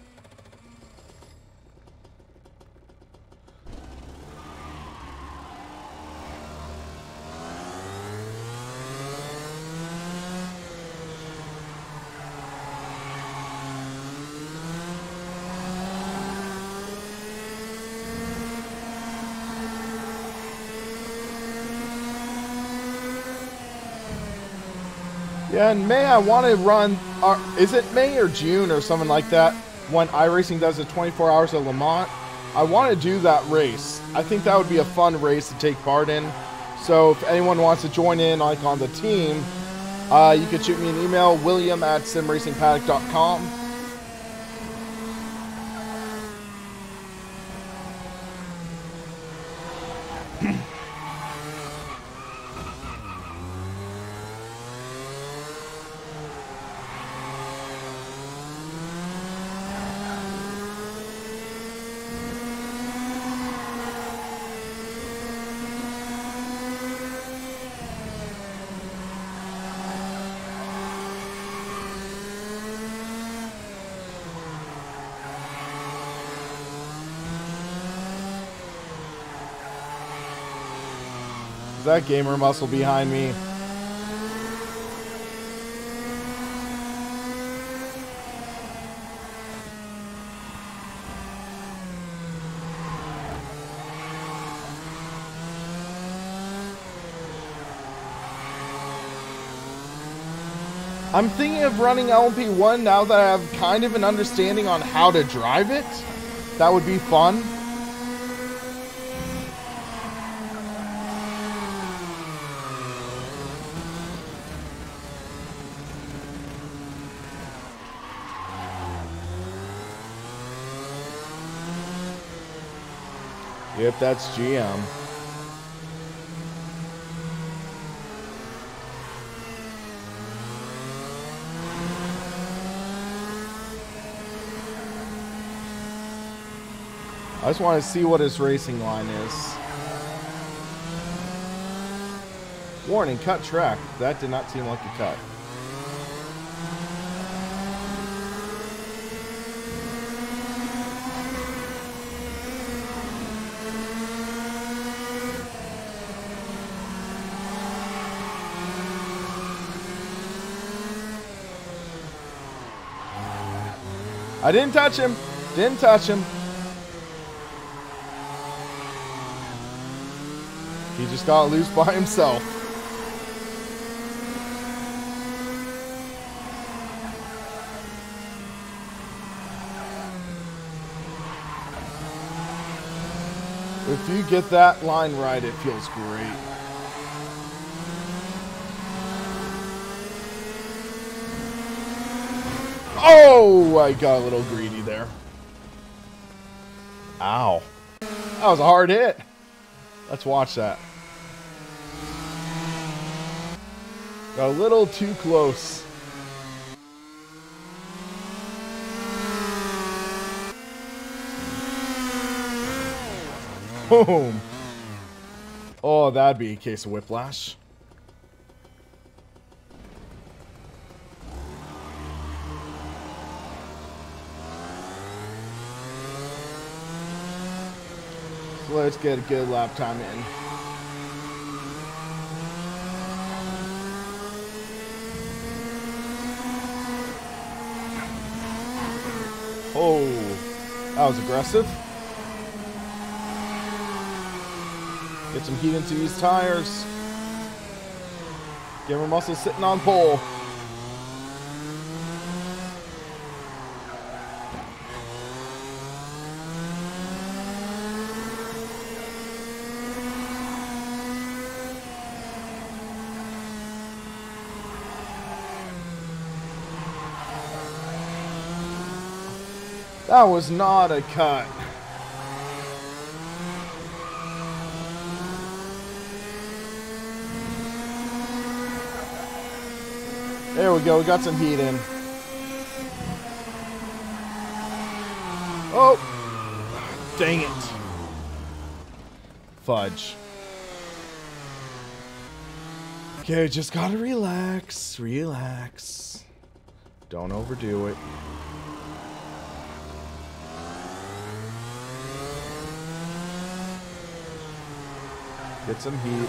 Yeah, in May I want to run, is it May or June or something like that, when iRacing does the 24 Hours of Le Mans? I want to do that race. I think that would be a fun race to take part in. So if anyone wants to join in, like on the team, you can shoot me an email, WilliamSRP@SimRacingPaddock.com. that gamer muscle behind me? I'm thinking of running LMP1 now that I have kind of an understanding on how to drive it. That would be fun. Yep, that's GM. I just want to see what his racing line is. Warning, cut track. That did not seem like a cut. I didn't touch him. Didn't touch him. He just got loose by himself. If you get that line right, it feels great. Oh, I got a little greedy there. Ow. That was a hard hit. Let's watch that. Got a little too close. Boom. Oh, that'd be a case of whiplash. So let's get a good lap time in. Oh, that was aggressive. Get some heat into these tires. Gamer muscle sitting on pole. That was not a cut. There we go, we got some heat in. Oh! Dang it. Fudge. Okay, just gotta relax, relax. Don't overdo it. Get some heat.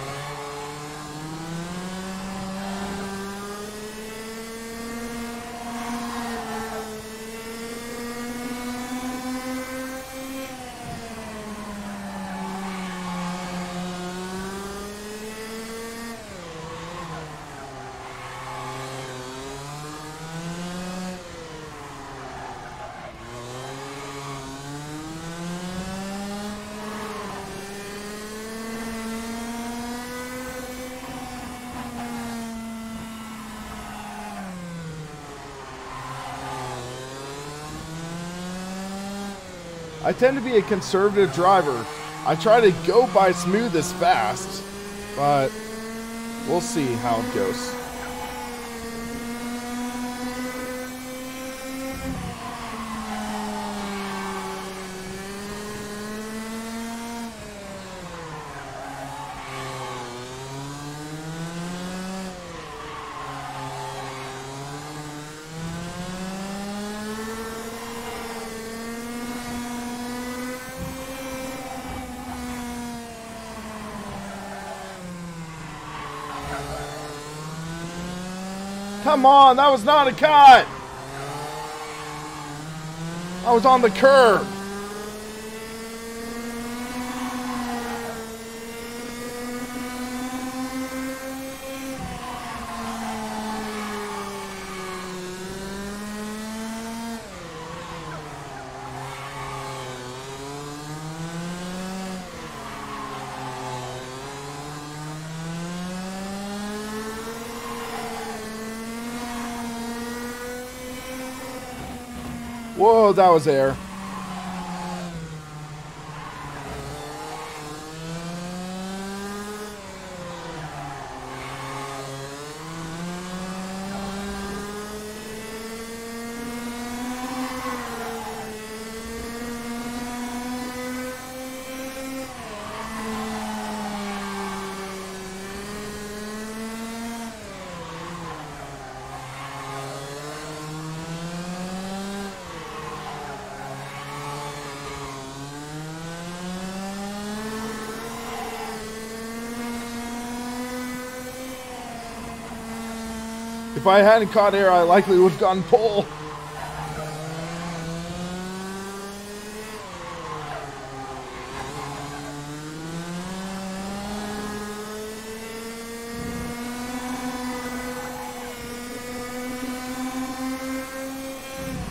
I tend to be a conservative driver. I try to go by smooth as fast, but we'll see how it goes. Come on, that was not a cut. I was on the curb. Whoa, that was air. If I hadn't caught air, I likely would have gotten pole.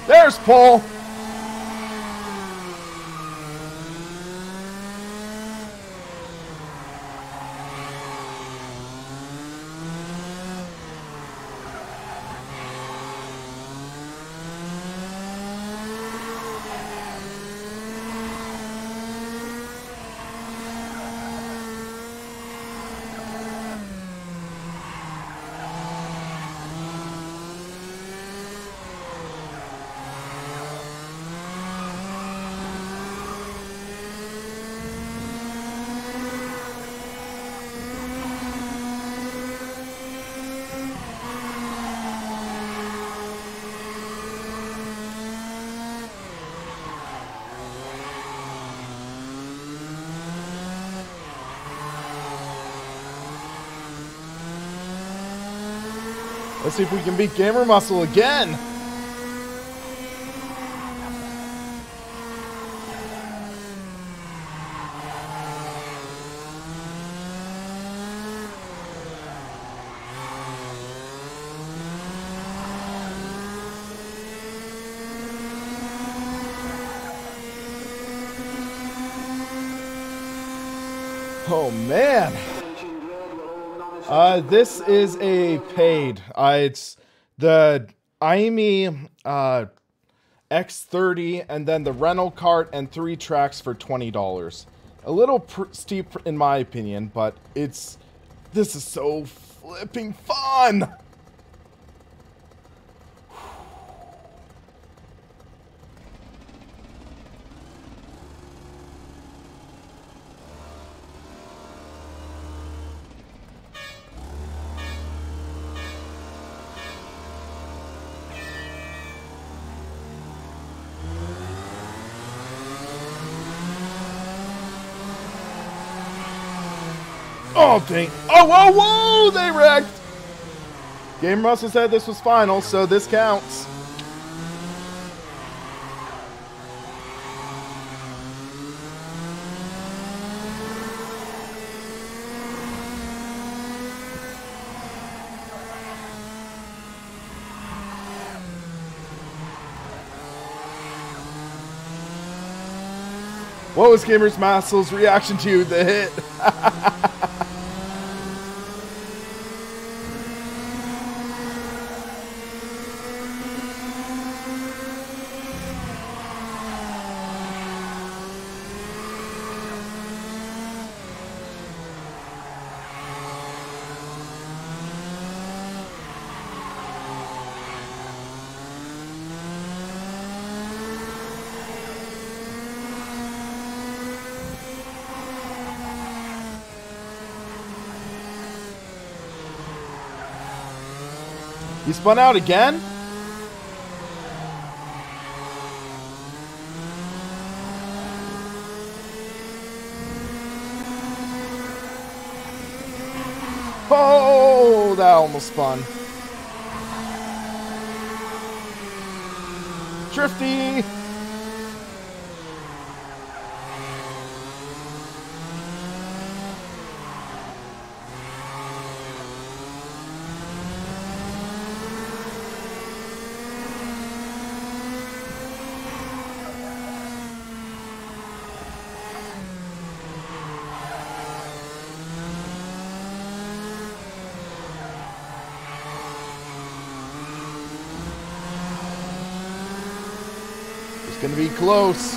There's pole. Let's see if we can beat Gamer Muscle again. Oh man. This is a paid. It's the IME X30 and then the rental cart and 3 tracks for $20. A little steep in my opinion, but this is so flipping fun. Oh, dang. Oh, whoa, whoa! They wrecked! Gamer Muscle said this was final, so this counts. What was Gamer Muscle's reaction to the hit? He spun out again? Oh, that almost spun. drifty. It's gonna be close.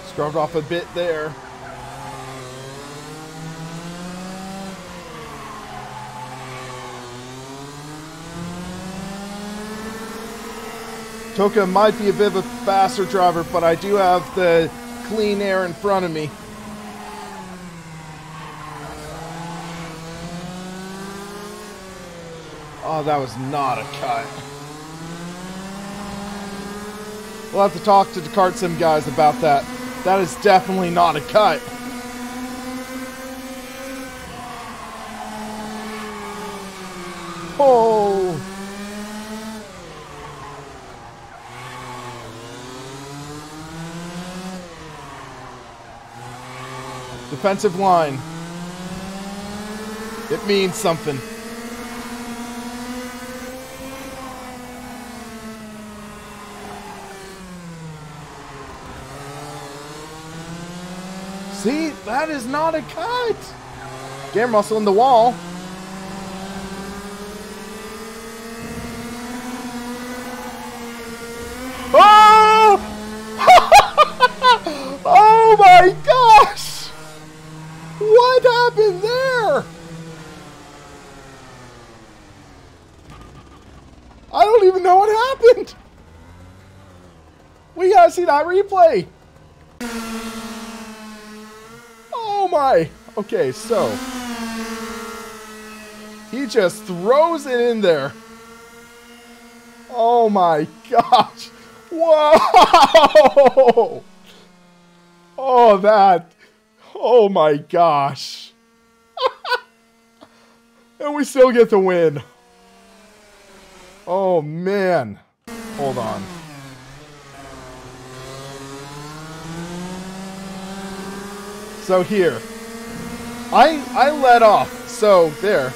Scrubbed off a bit there. Toka might be a bit of a faster driver, but I do have the clean air in front of me. Oh, that was not a cut. We'll have to talk to the Kart Sim guys about that. That is definitely not a cut. Oh! Defensive line. It means something. See, that is not a cut. Gear muscle in the wall. Oh! Oh my gosh! What happened there? I don't even know what happened. We gotta see that replay. Oh my. Okay, so he just throws it in there. Oh my gosh. Whoa. Oh, that. Oh my gosh. And we still get the win. Oh man. Hold on. So here. I let off. So there.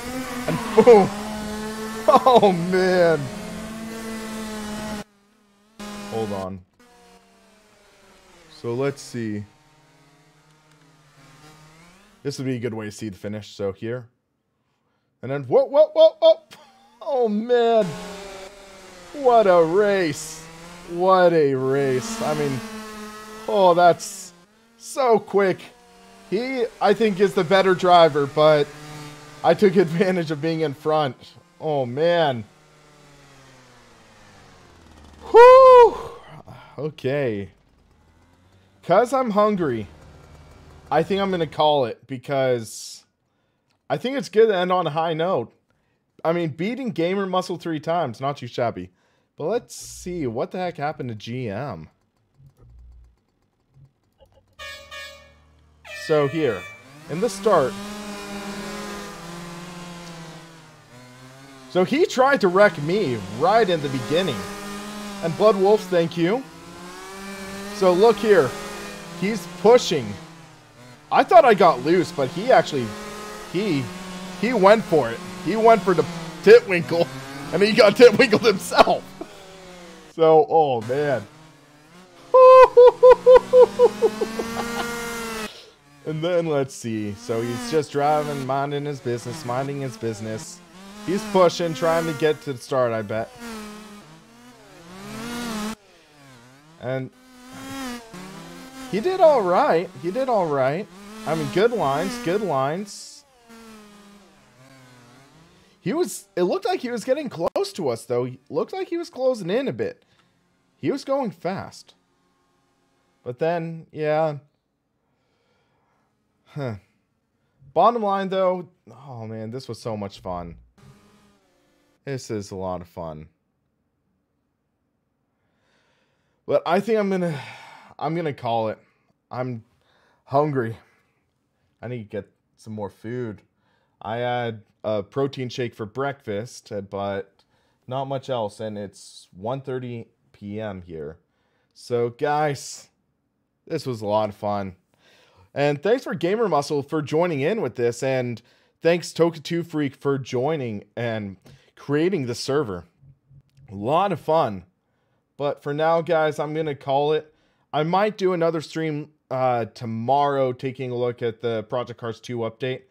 And boom. Oh man. Hold on. So let's see. This would be a good way to see the finish. So here. And then whoa, whoa, whoa, whoa. Oh man. What a race. What a race. I mean, oh, that's so quick. He, I think, is the better driver, but I took advantage of being in front. Oh man. Whew. Okay. 'Cause I'm hungry, I think I'm going to call it, because I think it's good to end on a high note. I mean, beating Gamer Muscle 3 times, not too shabby. But let's see, what the heck happened to GM? So here, in the start. So he tried to wreck me right in the beginning. And Blood Wolves, thank you. So look here. He's pushing. I thought I got loose, but he actually, he went for it. He went for the titwinkle, and he got titwinkled himself. So, oh man. And then let's see. So he's just driving, minding his business. He's pushing, trying to get to the start, I bet. And he did all right. He did all right. I mean, good lines, good lines. He was, it looked like he was getting close to us, though. He looked like he was closing in a bit. He was going fast. But then, yeah. Huh. Bottom line, though, oh man, this was so much fun. This is a lot of fun. But I think I'm gonna call it. I'm hungry. I need to get some more food. I had a protein shake for breakfast, but not much else, and it's 1:30 p.m. here. So, guys, this was a lot of fun. And thanks for Gamer Muscle for joining in with this, and thanks Toka2 Freak for joining and creating the server. A lot of fun. But for now, guys, I'm going to call it. I might do another stream tomorrow taking a look at the Project Cars 2 update.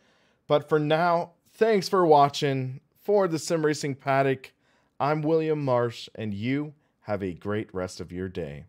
But for now, thanks for watching. For the Sim Racing Paddock, I'm William Marsh, and you have a great rest of your day.